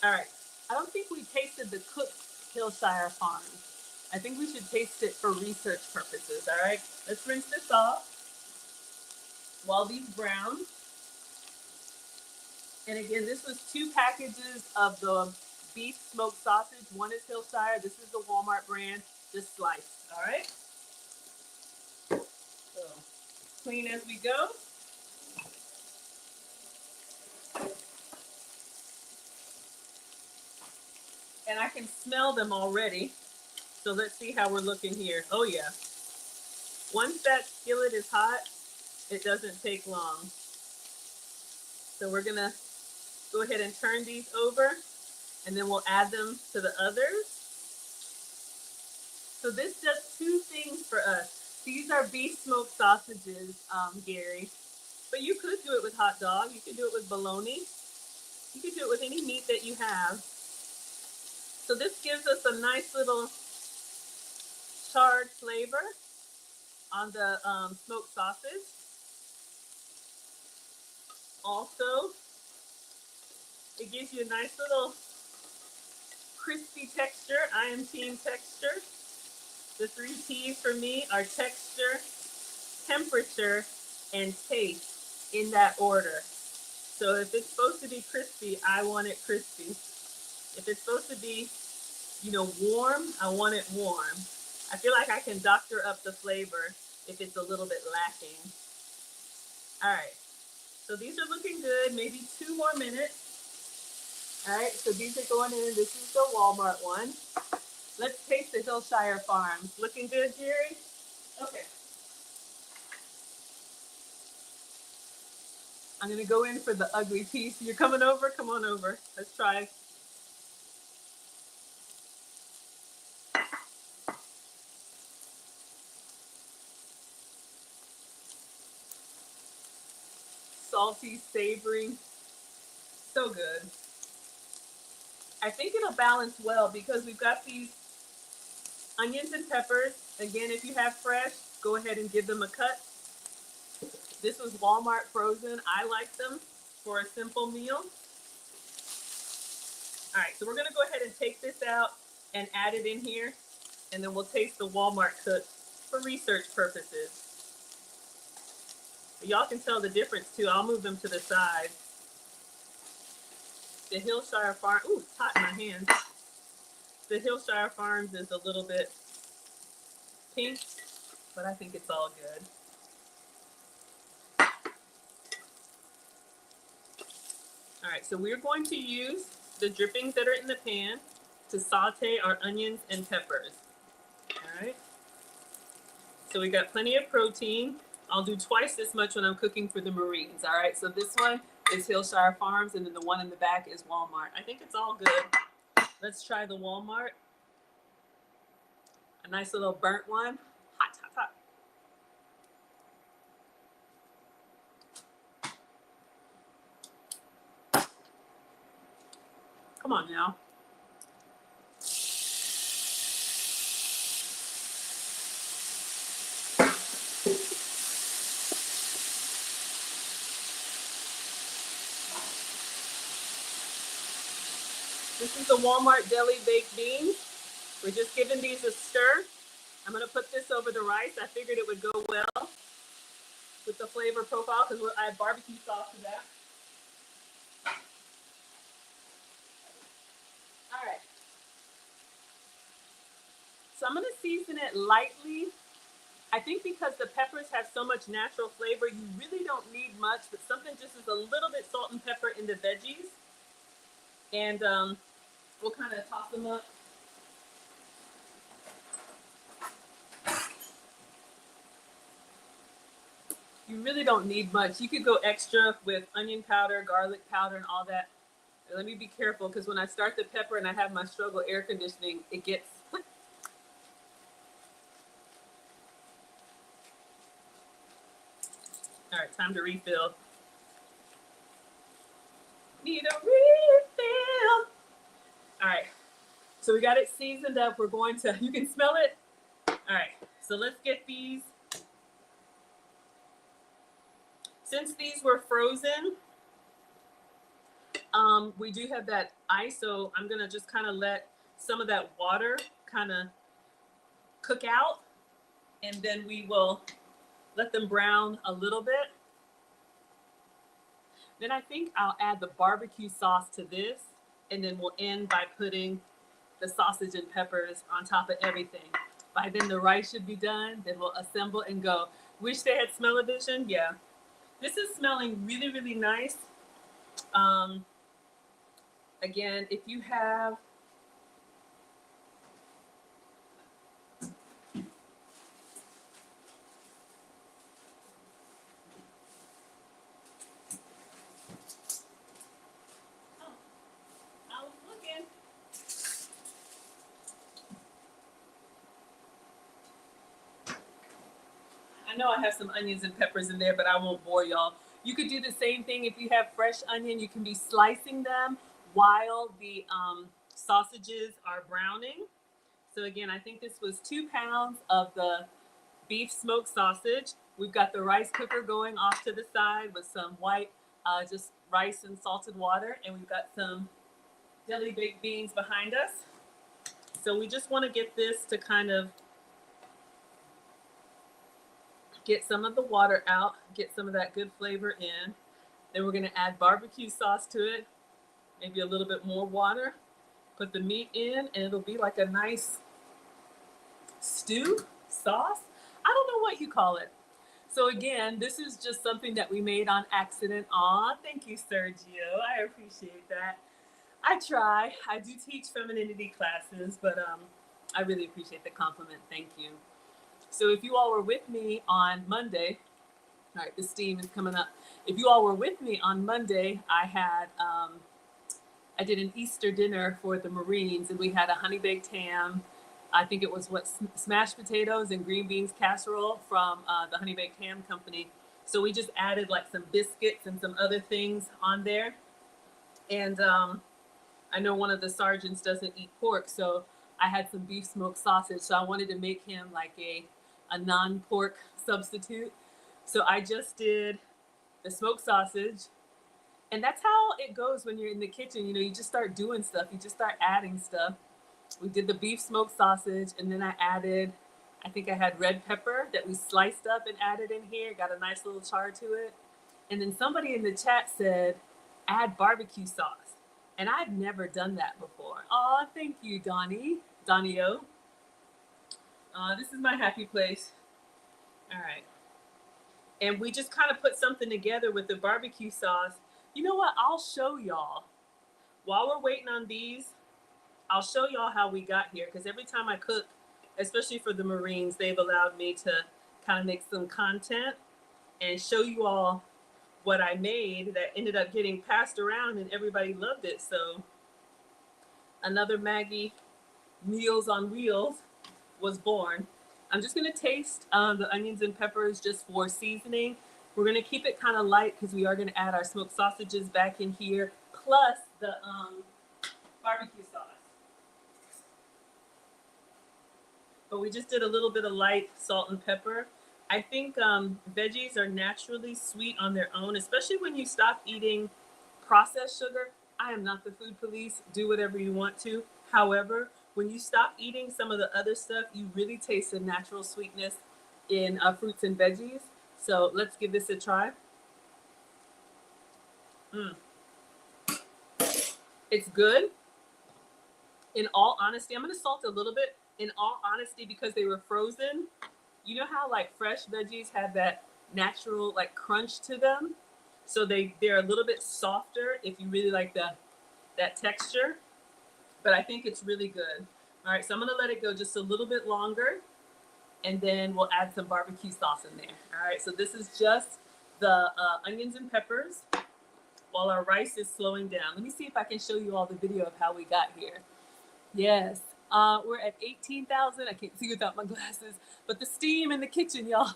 All right. I don't think we tasted the cooked Hillshire Farms. I think we should taste it for research purposes. All right. Let's rinse this off while these brown. And again, this was 2 packages of the beef smoked sausage. One is Hillshire. This is the Walmart brand, just sliced. All right. So clean as we go. And I can smell them already. So let's see how we're looking here. Oh yeah. Once that skillet is hot, it doesn't take long. So we're gonna go ahead and turn these over, and then we'll add them to the others. So this does 2 things for us. These are beef smoked sausages, Gary. But you could do it with hot dog. You could do it with bologna. You could do it with any meat that you have. So this gives us a nice little charred flavor on the smoked sausage. Also, it gives you a nice little crispy texture. I am team texture. The 3 T's for me are texture, temperature, and taste in that order. So if it's supposed to be crispy, I want it crispy. If it's supposed to be, warm, I want it warm. I feel like I can doctor up the flavor if it's a little bit lacking. All right, so these are looking good. Maybe 2 more minutes. All right, so these are going in. This is the Walmart one. Let's taste the Hillshire Farms. Looking good, Jerry? Okay. I'm gonna go in for the ugly piece. You're coming over? Come on over. Let's try. Salty, savory, so good. I think it'll balance well because we've got these onions and peppers. Again, if you have fresh, go ahead and give them a cut. This was Walmart frozen. I like them for a simple meal. All right, so we're gonna go ahead and take this out and add it in here, and then we'll taste the Walmart cook for research purposes. Y'all can tell the difference too. I'll move them to the side. The Hillshire Farm, ooh, it's hot in my hands. The Hillshire Farms is a little bit pink, but I think it's all good. All right, so we're going to use the drippings that are in the pan to saute our onions and peppers. All right. So we got plenty of protein. I'll do twice this much when I'm cooking for the Marines. All right, so this one is Hillshire Farms, and then the one in the back is Walmart. I think it's all good. Let's try the Walmart. A nice little burnt one. Hot, hot, hot. Come on now. This is the Walmart deli baked beans. We're just giving these a stir. I'm gonna put this over the rice. I figured it would go well with the flavor profile because I have barbecue sauce to that. All right. So I'm gonna season it lightly. I think because the peppers have so much natural flavor, you really don't need much, but something just is a little bit salt and pepper in the veggies. And we'll kind of toss them up. You really don't need much. You could go extra with onion powder, garlic powder, and all that. And let me be careful because when I start the pepper and I have my struggle air conditioning, it gets... All right, time to refill. Need a refill. All right, so we got it seasoned up. We're going to, you can smell it. All right, so let's get these. Since these were frozen, we do have that ice, so I'm gonna just kind of let some of that water kind of cook out, and then we will let them brown a little bit. Then I think I'll add the barbecue sauce to this, and then we'll end by putting the sausage and peppers on top of everything. By then the rice should be done, then we'll assemble and go. Wish they had smell-o-vision, yeah. This is smelling really, really nice. Again, if you have I was looking. I know I have some onions and peppers in there, but I won't bore y'all. You could do the same thing if you have fresh onion. You can be slicing them while the sausages are browning. So again, I think this was 2 pounds of the beef smoked sausage. We've got the rice cooker going off to the side with some white, just rice and salted water. And we've got some deli baked beans behind us. So we just want to get this to kind of get some of the water out, get some of that good flavor in. Then we're going to add barbecue sauce to it, maybe a little bit more water. Put the meat in, and it'll be like a nice stew sauce. I don't know what you call it. So again, this is just something that we made on accident. Aw, thank you, Sergio. I appreciate that. I try. I do teach femininity classes, but I really appreciate the compliment. Thank you. So if you all were with me on Monday, all right, the steam is coming up. If you all were with me on Monday, I did an Easter dinner for the Marines, and we had a honey baked ham. I think it was smashed potatoes and green beans casserole from the honey baked ham company. So we just added like some biscuits and some other things on there. And I know one of the sergeants doesn't eat pork, so I had some beef smoked sausage. So I wanted to make him like a non-pork substitute. So I just did the smoked sausage. And that's how it goes when you're in the kitchen. You know, you just start doing stuff. You just start adding stuff. We did the beef smoked sausage, and then I think I had red pepper that we sliced up and added in here. Got a nice little char to it. And then somebody in the chat said, add barbecue sauce. And I've never done that before. Oh, thank you, Donnie O. This is my happy place. All right. And we just kind of put something together with the barbecue sauce. You know what? I'll show y'all. While we're waiting on these, I'll show y'all how we got here. Because every time I cook, especially for the Marines, they've allowed me to kind of make some content and show you all what I made that ended up getting passed around and everybody loved it. So another Maggie Meals on Wheels was born. I'm just going to taste the onions and peppers just for seasoning. We're going to keep it kind of light because we are going to add our smoked sausages back in here, plus the barbecue sauce. But we just did a little bit of light salt and pepper. I think veggies are naturally sweet on their own, especially when you stop eating processed sugar. I am not the food police. Do whatever you want to. However, when you stop eating some of the other stuff, you really taste the natural sweetness in fruits and veggies. So let's give this a try. It's good. In all honesty, I'm going to salt a little bit. In all honesty, because they were frozen, you know how like fresh veggies have that natural like crunch to them? So they're a little bit softer if you really like that texture. But I think it's really good. All right, so I'm going to let it go just a little bit longer, and then we'll add some barbecue sauce in there. All right, so this is just the onions and peppers while our rice is slowing down. Let me see if I can show you all the video of how we got here. Yes, we're at 18,000. I can't see without my glasses, but the steam in the kitchen, y'all.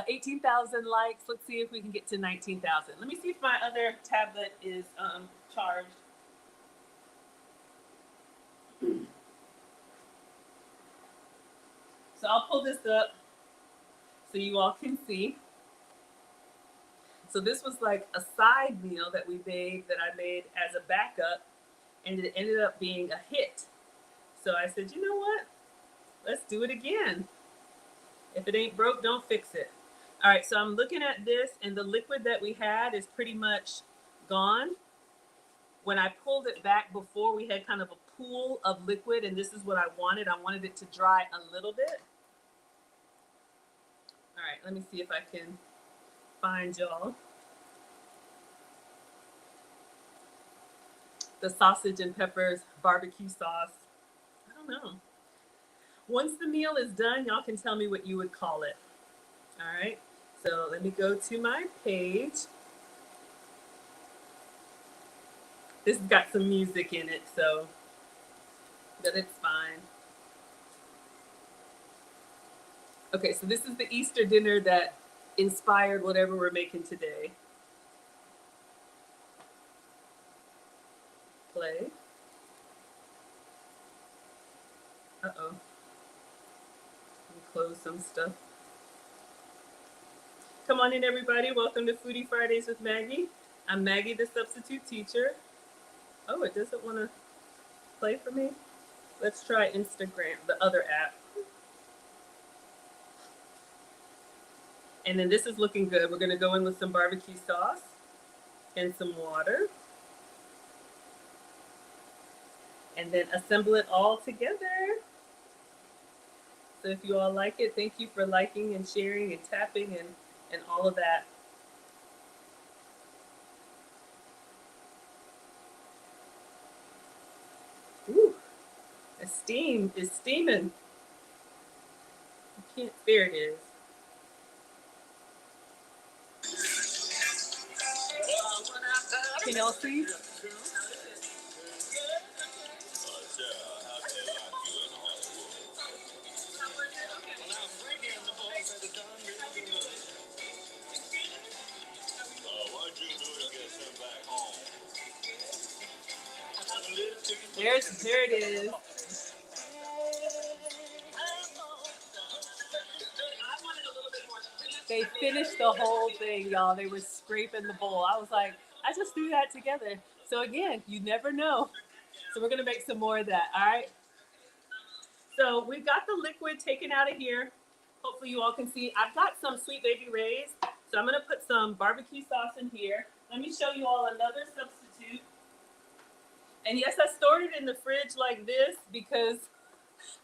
18,000 likes. Let's see if we can get to 19,000. Let me see if my other tablet is charged. So I'll pull this up so you all can see. So this was like a side meal that we made that I made as a backup, and it ended up being a hit. So I said, you know what? Let's do it again. If it ain't broke, don't fix it. All right, so I'm looking at this, and the liquid that we had is pretty much gone. When I pulled it back before, we had kind of a pool of liquid, and this is what I wanted. I wanted it to dry a little bit. All right, let me see if I can find y'all the sausage and peppers barbecue sauce. I don't know. Once the meal is done, y'all can tell me what you would call it. All right, so let me go to my page. This has got some music in it, so but it's fine. Okay, so this is the Easter dinner that inspired whatever we're making today. Play. Uh-oh. Let me close some stuff. Come on in, everybody. Welcome to Foodie Fridays with Maggie. I'm Maggie, the substitute teacher. Oh, it doesn't want to play for me? Let's try Instagram, the other app. And then this is looking good. We're going to go in with some barbecue sauce and some water. And then assemble it all together. So if you all like it, thank you for liking and sharing and tapping and all of that. Ooh, the steam is steaming. You can't, there it is. Can y'all see? There it is. They finished the whole thing, y'all. They were scraping the bowl. I was like, I just threw that together. So again, you never know. So we're gonna make some more of that, all right? So we've got the liquid taken out of here. Hopefully you all can see. I've got some Sweet Baby Ray's. So I'm gonna put some barbecue sauce in here. Let me show you all another substitute. And yes, I stored it in the fridge like this because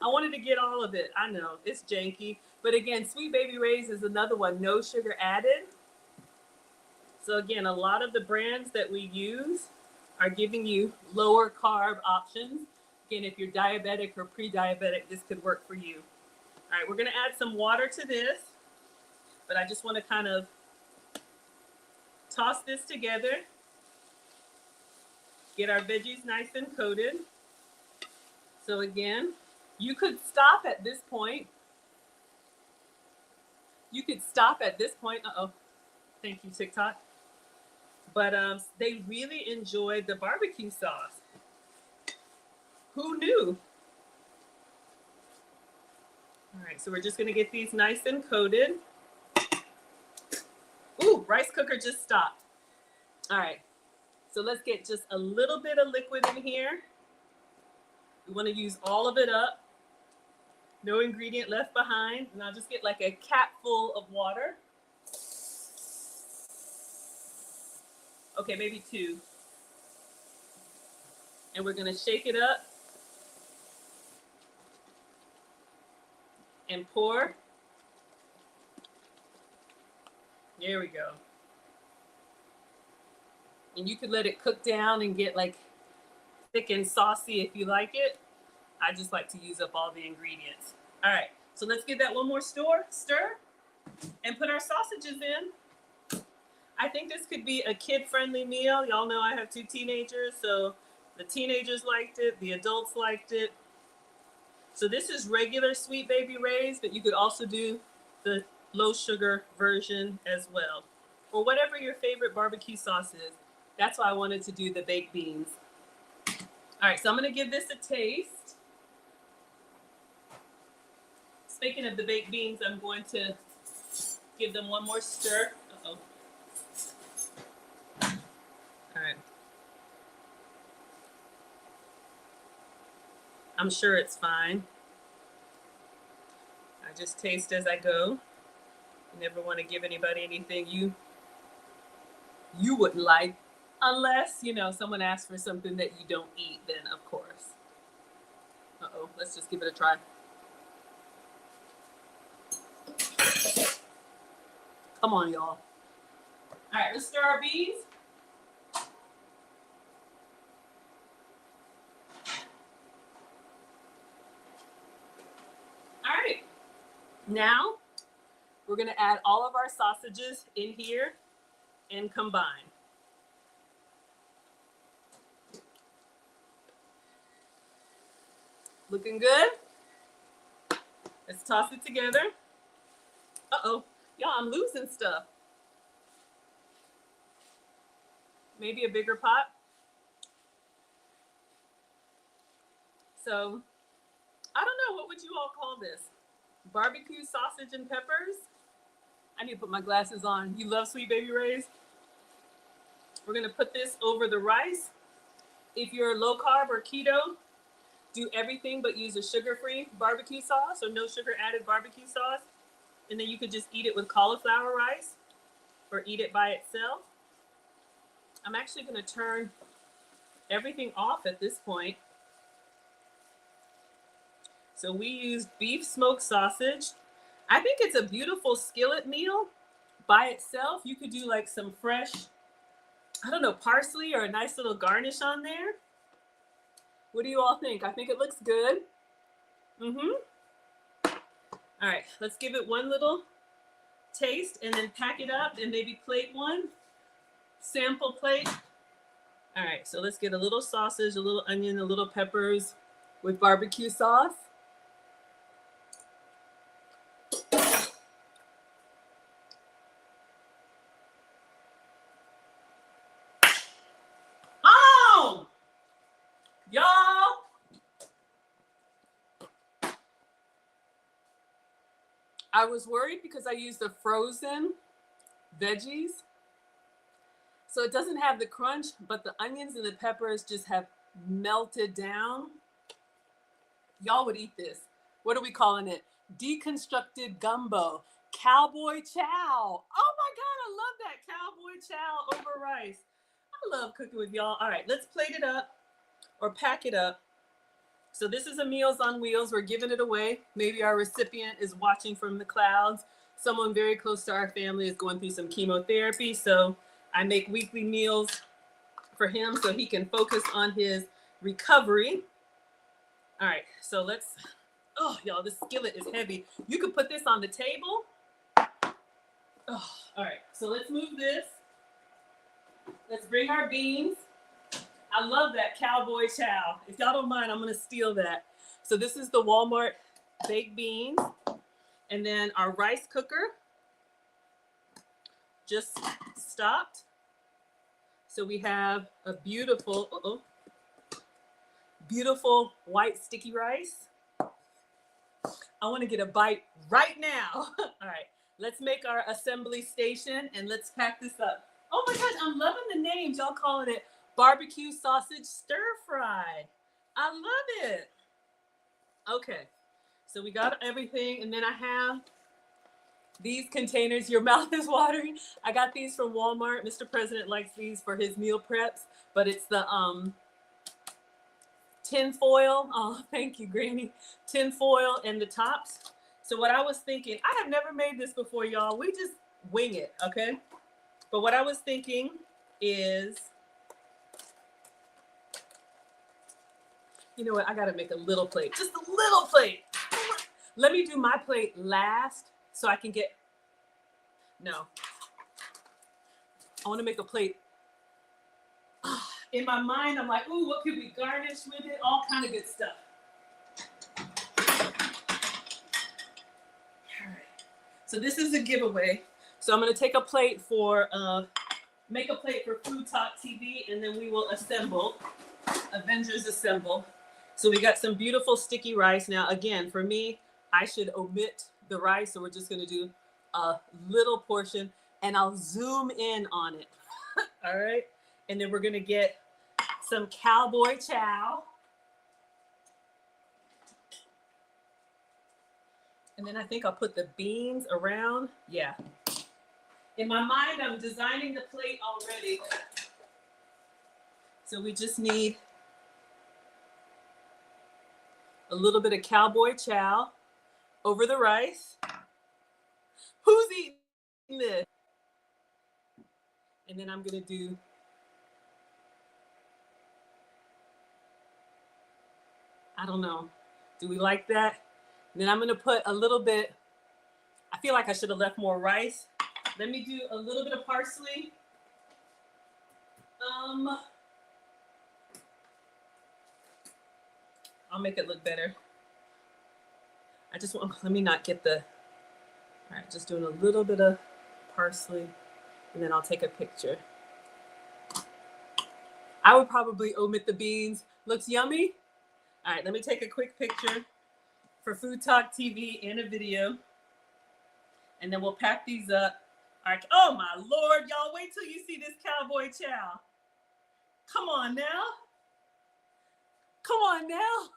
I wanted to get all of it. I know, it's janky. But again, Sweet Baby Ray's is another one, no sugar added. So again, a lot of the brands that we use are giving you lower carb options. Again, if you're diabetic or pre-diabetic, this could work for you. All right, we're gonna add some water to this, but I just wanna kind of toss this together, get our veggies nice and coated. So again, you could stop at this point. You could stop at this point. Uh-oh, thank you, TikTok. But they really enjoyed the barbecue sauce. Who knew? All right, so we're just gonna get these nice and coated. Ooh, rice cooker just stopped. All right, so let's get just a little bit of liquid in here. We wanna use all of it up. No ingredient left behind. And I'll just get like a cap full of water. Okay, maybe 2. And we're gonna shake it up and pour. There we go. And you could let it cook down and get like thick and saucy if you like it. I just like to use up all the ingredients. All right, so let's give that one more stir and put our sausages in. I think this could be a kid-friendly meal. Y'all know I have 2 teenagers, so the teenagers liked it, the adults liked it. So this is regular Sweet Baby Ray's, but you could also do the low sugar version as well, or whatever your favorite barbecue sauce is. That's why I wanted to do the baked beans. All right, so I'm gonna give this a taste. Speaking of the baked beans, I'm going to give them one more stir. Uh-oh. All right. I'm sure it's fine. I just taste as I go. You never want to give anybody anything you wouldn't like, unless, you know, someone asks for something that you don't eat, then of course. Uh-oh, let's just give it a try. Come on, y'all. All right, let's stir our beans. All right, now we're gonna add all of our sausages in here and combine. Looking good? Let's toss it together. Uh-oh, y'all, I'm losing stuff. Maybe a bigger pot. So, I don't know would you all call this? Barbecue sausage and peppers? I need to put my glasses on. You love Sweet Baby Ray's? We're gonna put this over the rice. If you're low carb or keto, do everything but use a sugar-free barbecue sauce or no sugar added barbecue sauce. And then you could just eat it with cauliflower rice or eat it by itself. I'm actually gonna turn everything off at this point. So we used beef smoked sausage. I think it's a beautiful skillet meal by itself. You could do like some fresh, I don't know, parsley or a nice little garnish on there. What do you all think? I think it looks good. All right, let's give it one little taste and then pack it up and maybe plate one. Sample plate. All right, so let's get a little sausage, a little onion, a little peppers with barbecue sauce. Oh, y'all. I was worried because I used the frozen veggies. So it doesn't have the crunch, but the onions and the peppers just have melted down. Y'all would eat this. What are we calling it? Deconstructed gumbo. Cowboy chow. Oh my God, I love that. Cowboy chow over rice. I love cooking with y'all. All right, let's plate it up or pack it up. So this is a Meals on Wheels. We're giving it away. Maybe our recipient is watching from the clouds. Someone very close to our family is going through some chemotherapy. So I make weekly meals for him so he can focus on his recovery. All right, so let's, oh, y'all, this skillet is heavy. You could put this on the table. Oh, all right, so let's move this. Let's bring our beans. I love that cowboy chow. If y'all don't mind, I'm gonna steal that. So this is the Walmart baked beans. And then our rice cooker just stopped. So we have a beautiful, beautiful white sticky rice. I want to get a bite right now. All right, let's make our assembly station and let's pack this up. Oh my gosh, I'm loving the names. Y'all calling it barbecue sausage stir fry. I love it. Okay, so we got everything, and then I have these containers. Your mouth is watering. I got these from Walmart. Mr. President likes these for his meal preps, but it's the tin foil. Oh, thank you, Granny. Tin foil and the tops. So what I was thinking, I have never made this before, y'all. We just wing it, okay? But what I was thinking is, you know what? I got to make a little plate, just a little plate. Let me do my plate last so I can get, no. I want to make a plate. In my mind, I'm like, ooh, what could we garnish with it? All kind of good stuff. All right. So this is a giveaway. So I'm going to take a plate for, make a plate for Food Talk TV, and then we will assemble, Avengers Assemble. So we got some beautiful sticky rice. Now, again, for me, I should omit the rice, so we're just going to do a little portion, and I'll zoom in on it. All right. And then we're going to get some cowboy chow. And then I think I'll put the beans around. Yeah. In my mind, I'm designing the plate already. So we just need a little bit of cowboy chow over the rice. Who's eating this? And then I'm going to do I don't know. Do we like that? And then I'm going to put a little bit, I feel like I should have left more rice. Let me do a little bit of parsley. I'll make it look better. I just want, let me not get the, all right, just doing a little bit of parsley, and then I'll take a picture. I would probably omit the beans. Looks yummy. All right, let me take a quick picture. for Food Talk TV and a video. And then we'll pack these up. All right. Oh my Lord, y'all, wait till you see this cowboy chow. Come on now. Come on now.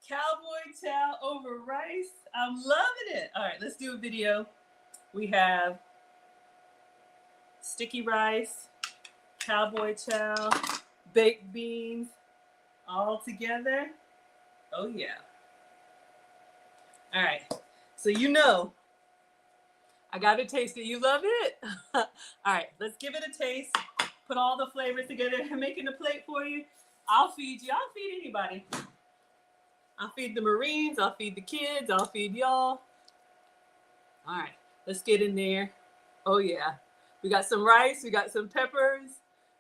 Cowboy chow over rice. I'm loving it. All right, let's do a video. We have sticky rice, cowboy chow, baked beans, all together. Oh yeah. All right. So you know, I got to taste it. You love it? All right, let's give it a taste. Put all the flavors together. I'm making a plate for you. I'll feed you. I'll feed anybody. I'll feed the Marines. I'll feed the kids. I'll feed y'all. All right, let's get in there. Oh yeah. We got some rice. We got some peppers.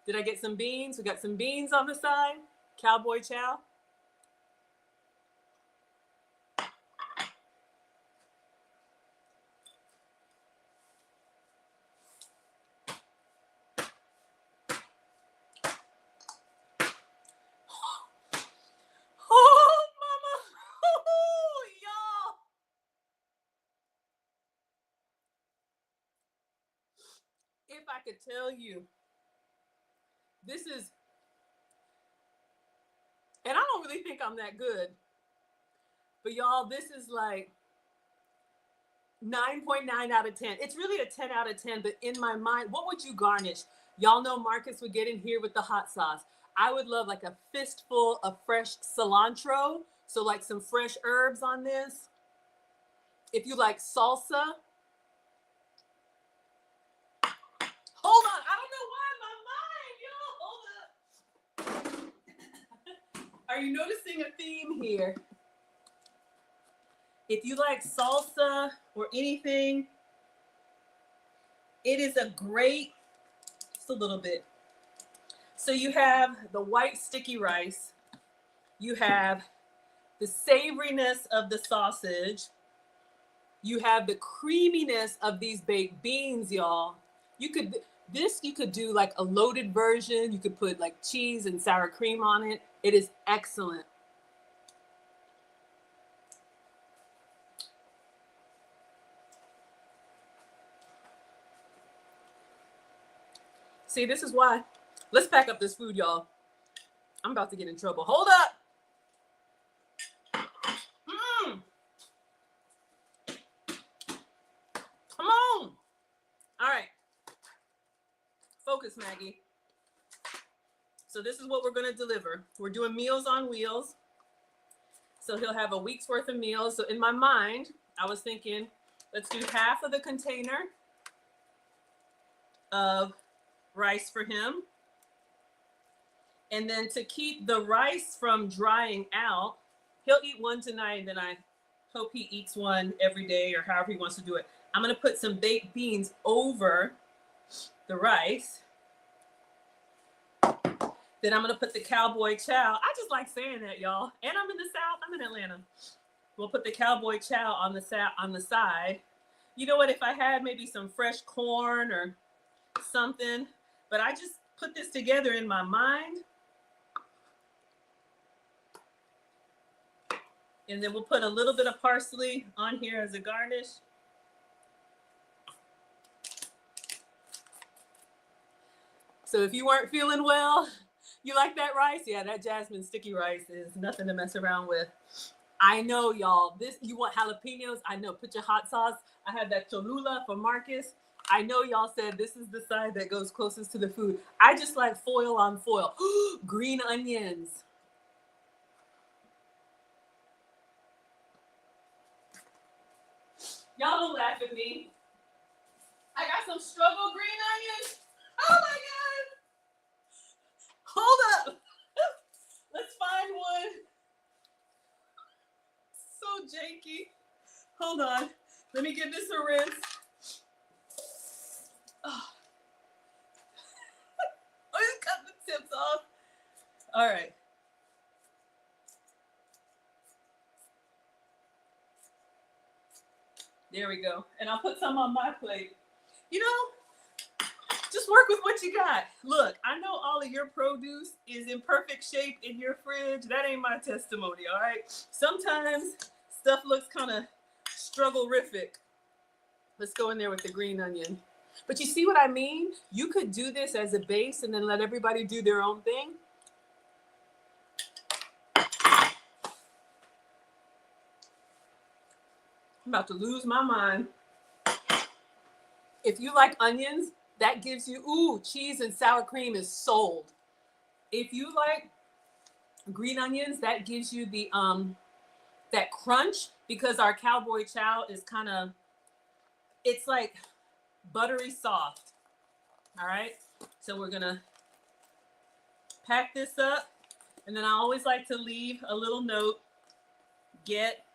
Did I get some beans? We got some beans on the side. Cowboy chow. Oh, mama. Oh, y'all. If I could tell you, this is, and I don't really think I'm that good, but y'all, this is like 9.9 out of 10. It's really a 10 out of 10, but in my mind, what would you garnish? Y'all know Marcus would get in here with the hot sauce. I would love like a fistful of fresh cilantro. So like some fresh herbs on this. If you like salsa. Hold on, I don't know why my mind, y'all, hold up. Are you noticing a theme here? If you like salsa or anything, it is a great, just a little bit. So you have the white sticky rice. You have the savoriness of the sausage. You have the creaminess of these baked beans, y'all. You could do like a loaded version. You could put like cheese and sour cream on it. It is excellent. See, this is why. Let's pack up this food, y'all. I'm about to get in trouble. Hold up. Come on. All right. Focus, Maggie. So this is what we're going to deliver. We're doing Meals on Wheels. So he'll have a week's worth of meals. So in my mind, I was thinking, let's do half of the container of rice for him. And then to keep the rice from drying out, he'll eat one tonight, and then I hope he eats one every day or however he wants to do it. I'm going to put some baked beans over the rice. Then I'm going to put the cowboy chow. I just like saying that, y'all. And I'm in the South. I'm in Atlanta. We'll put the cowboy chow on the side. You know what? If I had maybe some fresh corn or something, but I just put this together in my mind. And then we'll put a little bit of parsley on here as a garnish. So if you weren't feeling well, you like that rice? Yeah, that jasmine sticky rice is nothing to mess around with. I know, y'all. You want jalapenos? I know. Put your hot sauce. I have that Cholula for Marcus. I know y'all said this is the side that goes closest to the food. I just like foil on foil. Green onions. Y'all don't laugh at me. I got some struggle green onions. Oh my God. Hold up. Let's find one. So janky. Hold on. Let me give this a rinse. Oh. I just cut the tips off. All right. There we go. And I'll put some on my plate. You know, Just work with what you got. Look, I know all of your produce is in perfect shape in your fridge. That ain't my testimony, all right? Sometimes stuff looks kind of struggle-rific. Let's go in there with the green onion. But you see what I mean? You could do this as a base and then let everybody do their own thing. I'm about to lose my mind. If you like onions, that gives you, ooh, cheese and sour cream is sold. If you like green onions, that gives you the that crunch, because our cowboy chow is kind of, it's like buttery soft. All right, so we're gonna pack this up, and then I always like to leave a little note: get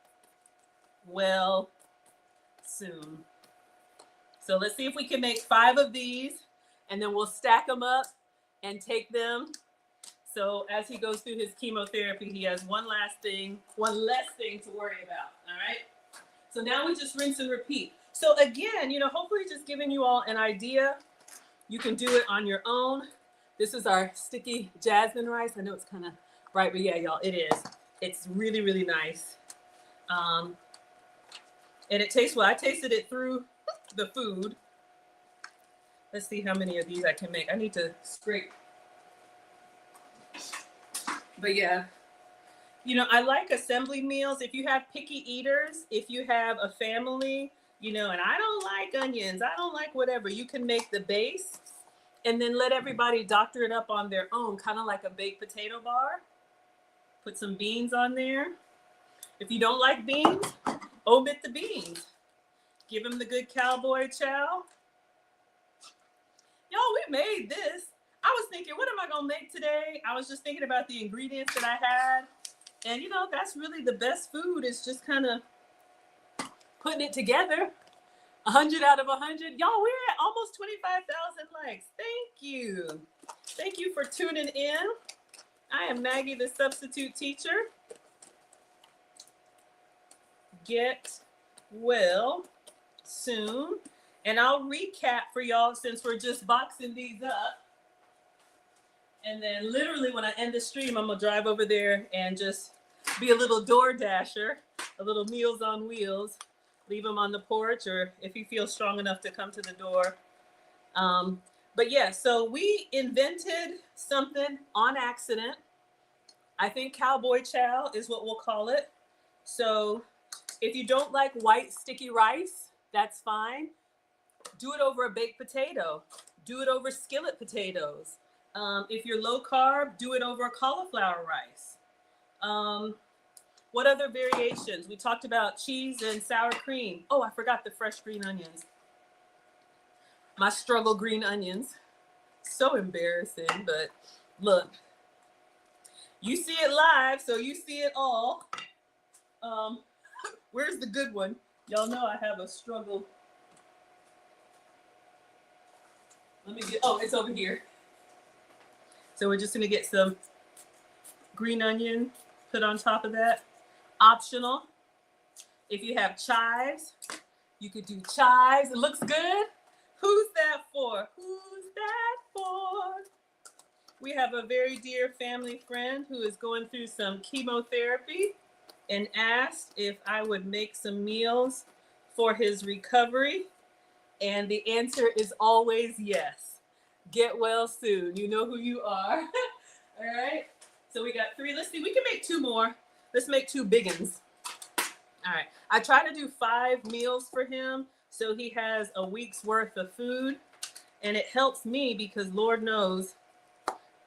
well soon. So let's see if we can make 5 of these, and then we'll stack them up and take them. So as he goes through his chemotherapy, he has one less thing to worry about. All right. So now we just rinse and repeat. So again, hopefully just giving you all an idea. You can do it on your own. This is our sticky jasmine rice. I know it's kind of bright, but yeah, y'all, it is. It's really, really nice. And it tastes well. I tasted it through the food. Let's see how many of these I can make. I need to scrape. But yeah, I like assembly meals. If you have picky eaters, if you have a family, and I don't like onions, I don't like whatever, you can make the base and then let everybody doctor it up on their own, kind of like a baked potato bar. Put some beans on there. If you don't like beans, omit the beans. Give them the good cowboy chow. Y'all, we made this. I was thinking, what am I going to make today? I was just thinking about the ingredients that I had. And, that's really the best food. It's just kind of putting it together. 100 out of 100. Y'all, we're at almost 25,000 likes. Thank you. Thank you for tuning in. I am Maggie, the substitute teacher. Get well soon. And I'll recap for y'all since we're just boxing these up. And then literally when I end the stream, I'm going to drive over there and just be a little door dasher, a little Meals on Wheels. Leave them on the porch, or if you feel strong enough to come to the door. But yeah, so we invented something on accident. I think cowboy chow is what we'll call it. So if you don't like white sticky rice, that's fine. Do it over a baked potato. Do it over skillet potatoes. If you're low carb, do it over cauliflower rice. What other variations? We talked about cheese and sour cream. Oh, I forgot the fresh green onions. My struggle green onions. So embarrassing, but look. You see it live, so you see it all. Where's the good one? Y'all know I have a struggle. It's over here. So we're just gonna get some green onion put on top of that. Optional. If you have chives, you could do chives. It looks good. Who's that for? Who's that for? We have a very dear family friend who is going through some chemotherapy and asked if I would make some meals for his recovery. And the answer is always yes. Get well soon. You know who you are. All right. So we got 3. Let's see. We can make 2 more. Let's make 2 big ones. All right. I try to do 5 meals for him, so he has a week's worth of food. And it helps me because Lord knows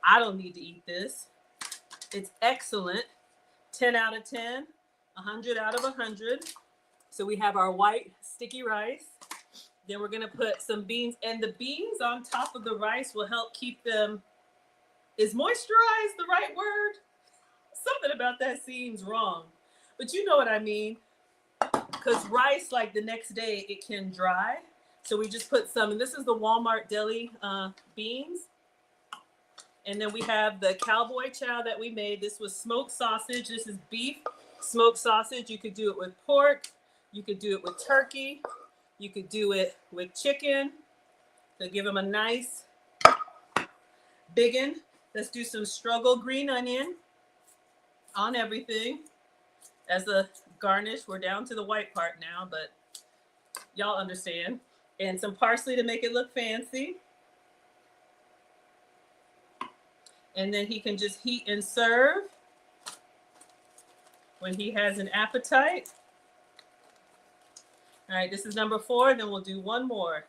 I don't need to eat this. It's excellent. 10 out of 10. 100 out of 100. So we have our white sticky rice. Then we're going to put some beans. And the beans on top of the rice will help keep them. Is moisturized the right word? Something about that seems wrong. But you know what I mean. Because rice, like the next day, it can dry. So we just put some. And this is the Walmart deli beans. And then we have the cowboy chow that we made. This was smoked sausage. This is beef smoked sausage. You could do it with pork. You could do it with turkey. You could do it with chicken. So give him a nice biggin. Let's do some struggle green onion on everything. As a garnish, we're down to the white part now, but y'all understand. And some parsley to make it look fancy. And then he can just heat and serve when he has an appetite. All right, this is number 4, then we'll do one more.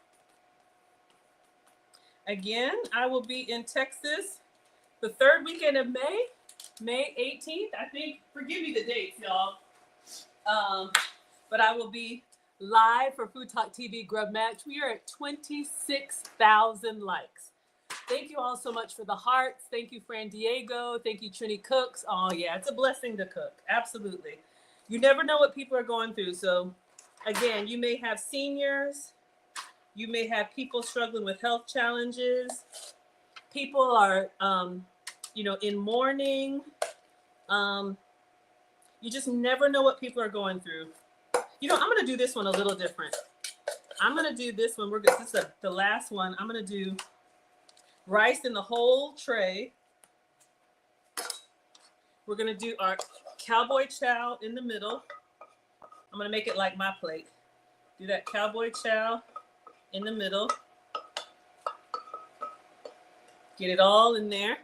Again, I will be in Texas the 3rd weekend of May, May 18th, I think. Forgive me the dates, y'all. But I will be live for Food Talk TV Grub Match. We are at 26,000 likes. Thank you all so much for the hearts. Thank you, Fran Diego. Thank you, Trini Cooks. Oh, yeah, it's a blessing to cook. Absolutely. You never know what people are going through. So, again, you may have seniors. You may have people struggling with health challenges. People are, in mourning. You just never know what people are going through. I'm going to do this one a little different. I'm going to do this one. This is the last one. I'm going to do rice in the whole tray. We're going to do our cowboy chow in the middle. I'm going to make it like my plate. Do that cowboy chow in the middle. Get it all in there.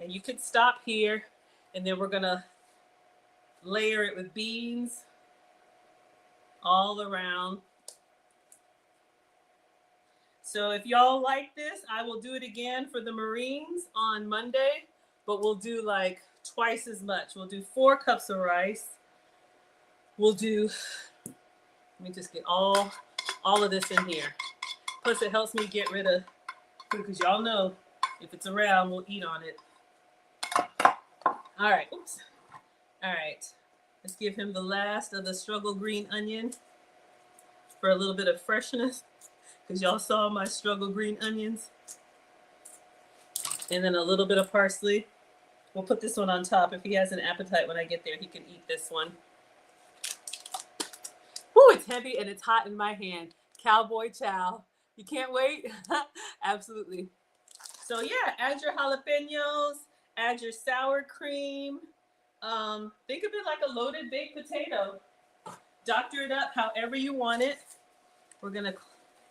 And you could stop here, and then we're going to layer it with beans all around. So if y'all like this, I will do it again for the Marines on Monday, but we'll do like twice as much. We'll do 4 cups of rice. We'll do, let me just get all of this in here. Plus it helps me get rid of food, because y'all know if it's around, we'll eat on it. All right, oops. All right, let's give him the last of the struggle green onion for a little bit of freshness, because y'all saw my struggle green onions. And then a little bit of parsley. We'll put this one on top. If he has an appetite when I get there, he can eat this one. Ooh, it's heavy and it's hot in my hand. Cowboy chow. You can't wait? Absolutely. So yeah, add your jalapenos, add your sour cream. Think of it like a loaded baked potato. Doctor it up however you want it. We're gonna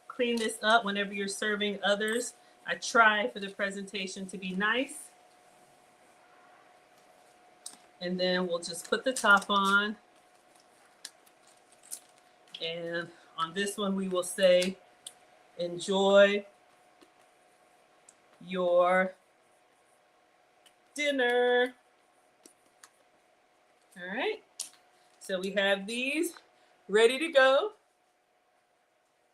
clean this up whenever you're serving others. I try for the presentation to be nice. And then we'll just put the top on. And on this one, we will say, enjoy your dinner. All right. So we have these ready to go.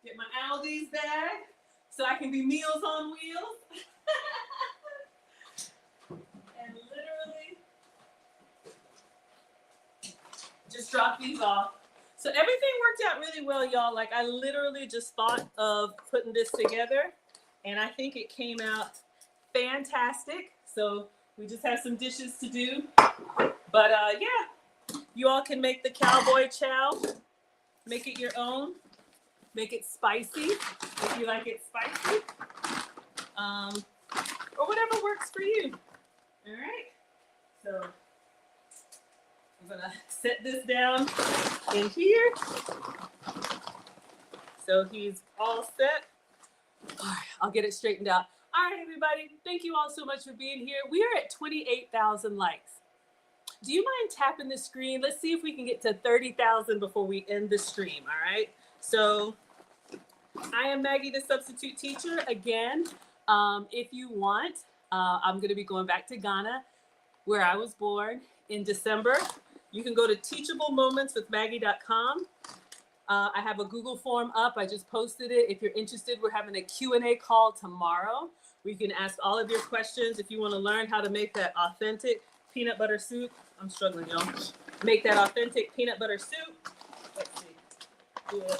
Get my Aldi's bag so I can be Meals on Wheels. And literally just drop these off. So everything worked out really well, y'all. Like, I literally just thought of putting this together, and I think it came out fantastic. So we just have some dishes to do. But yeah, you all can make the cowboy chow. Make it your own. Make it spicy if you like it spicy. Or whatever works for you. All right. So I'm gonna set this down in here. So he's all set. All right, I'll get it straightened out. All right, everybody. Thank you all so much for being here. We are at 28,000 likes. Do you mind tapping the screen? Let's see if we can get to 30,000 before we end the stream. All right. So I am Maggie, the substitute teacher. Again, if you want, I'm going to be going back to Ghana, where I was born, in December. You can go to teachablemomentswithmaggie.com. I have a Google form up. I just posted it. If you're interested, we're having a Q&A call tomorrow. We can ask all of your questions. If you want to learn how to make that authentic peanut butter soup. I'm struggling, y'all. Make that authentic peanut butter soup. Let's see. Yeah.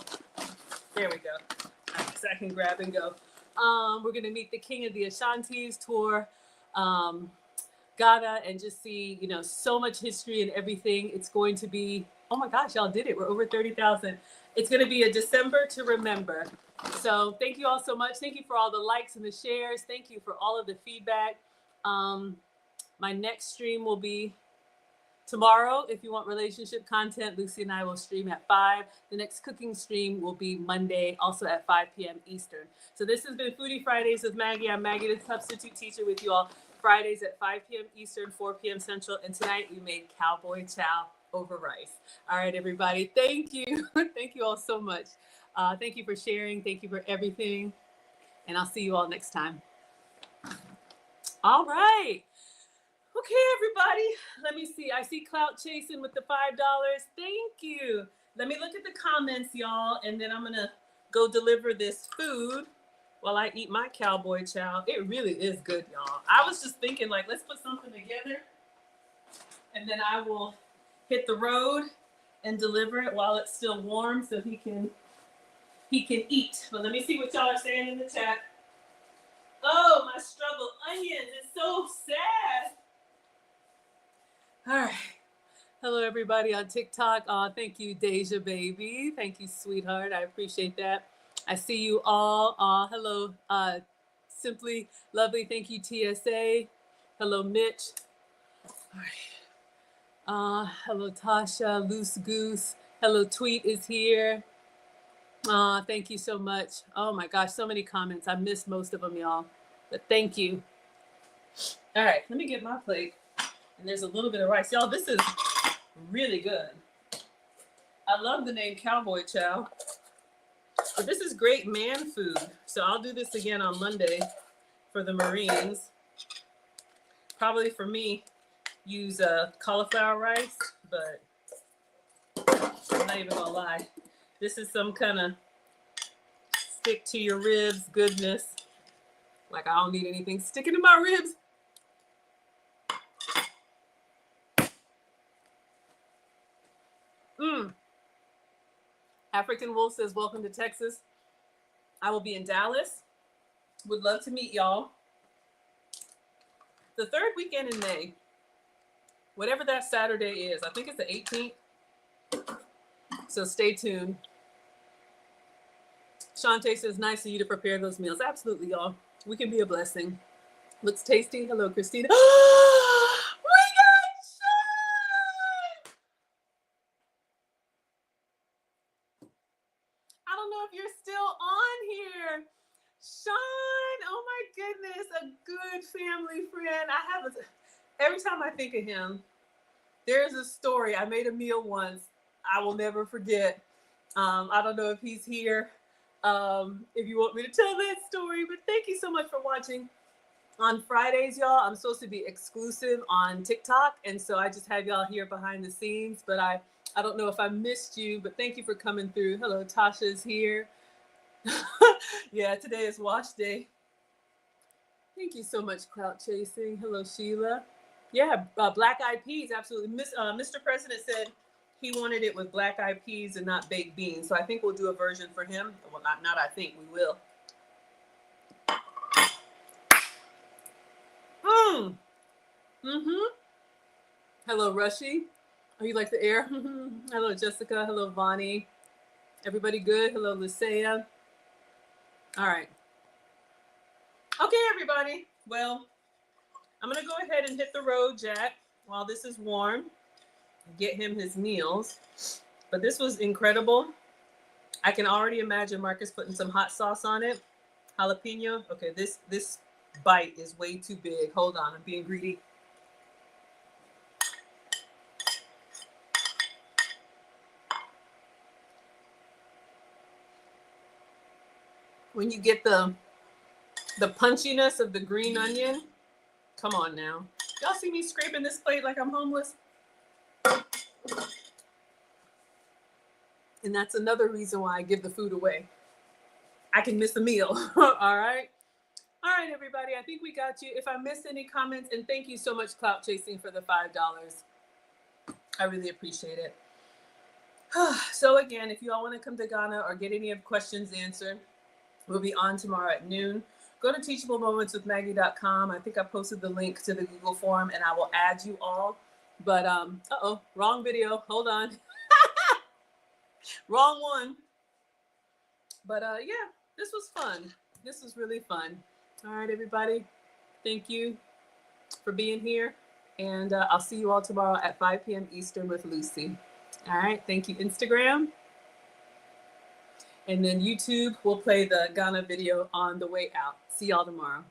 There we go. Right, so I can grab and go. We're going to meet the King of the Ashantis, tour Ghana, and just see, so much history and everything. It's going to be, oh my gosh, y'all did it. We're over 30,000. It's going to be a December to remember. So thank you all so much. Thank you for all the likes and the shares. Thank you for all of the feedback. My next stream will be tomorrow. If you want relationship content, Lucy and I will stream at 5. The next cooking stream will be Monday, also at 5 p.m. Eastern. So this has been Foodie Fridays with Maggie. I'm Maggie, the substitute teacher, with you all Fridays at 5 p.m. Eastern, 4 p.m. Central. And tonight we made cowboy chow over rice. All right, everybody. Thank you. Thank you all so much. Thank you for sharing. Thank you for everything. And I'll see you all next time. All right. Okay, everybody. Let me see. I see Clout Chasing with the $5. Thank you. Let me look at the comments, y'all, and then I'm going to go deliver this food while I eat my cowboy chow. It really is good, y'all. I was just thinking, like, let's put something together, and then I will hit the road and deliver it while it's still warm so he can eat. But let me see what y'all are saying in the chat. Oh, my struggle onions is so sad. All right. Hello, everybody on TikTok. Thank you, Deja Baby. Thank you, sweetheart. I appreciate that. I see you all. Hello, Simply Lovely. Thank you, TSA. Hello, Mitch. All right. Hello, Tasha. Loose Goose. Hello, Tweet is here. Thank you so much. Oh my gosh, so many comments. I missed most of them, y'all. But thank you. All right, let me get my plate. And there's a little bit of rice. Y'all, this is really good. I love the name Cowboy Chow. But this is great man food. So I'll do this again on Monday for the Marines. Probably for me, use cauliflower rice, but I'm not even gonna lie. This is some kind of stick to your ribs goodness. Like I don't need anything sticking to my ribs. African Wolf says, welcome to Texas. I will be in Dallas. Would love to meet y'all. The third weekend in May, whatever that Saturday is, I think it's the 18th. So stay tuned. Shantae says, nice of you to prepare those meals. Absolutely, y'all. We can be a blessing. Looks tasty. Hello, Christina. Sean, oh my goodness, a good family friend. Every time I think of him, there's a story. I made a meal once I will never forget. I don't know if he's here, if you want me to tell that story, but thank you so much for watching. On Fridays, y'all, I'm supposed to be exclusive on TikTok, and so I just have y'all here behind the scenes, but I don't know if I missed you, but thank you for coming through. Hello, Tasha's here. Yeah, today is wash day. Thank you so much, Clout Chasing. Hello, Sheila. Yeah, black eyed peas, absolutely. Mr. President said he wanted it with black eyed peas and not baked beans. So I think we'll do a version for him. Well, not I think, we will. Hello, Rushy. Oh, you like the air? Hello, Jessica. Hello, Vonnie. Everybody good? Hello, Lucia. All right. Okay, everybody. Well, I'm going to go ahead and hit the road, Jack, while this is warm. Get him his meals. But this was incredible. I can already imagine Marcus putting some hot sauce on it. Jalapeno. Okay, this bite is way too big. Hold on, I'm being greedy. When you get the punchiness of the green onion, come on now. Y'all see me scraping this plate like I'm homeless? And that's another reason why I give the food away. I can miss a meal. All right. All right, everybody. I think we got you. If I missed any comments, and thank you so much, Clout Chasing, for the $5. I really appreciate it. So again, if you all want to come to Ghana or get any of questions answered, we'll be on tomorrow at noon. Go to teachablemomentswithmaggie.com. I think I posted the link to the Google form, and I will add you all. But, wrong video. Hold on. Wrong one. But, yeah. this was fun. This was really fun. All right, everybody. Thank you for being here. And I'll see you all tomorrow at 5 p.m. Eastern with Lucy. All right. Thank you, Instagram. And then YouTube will play the Ghana video on the way out. See y'all tomorrow.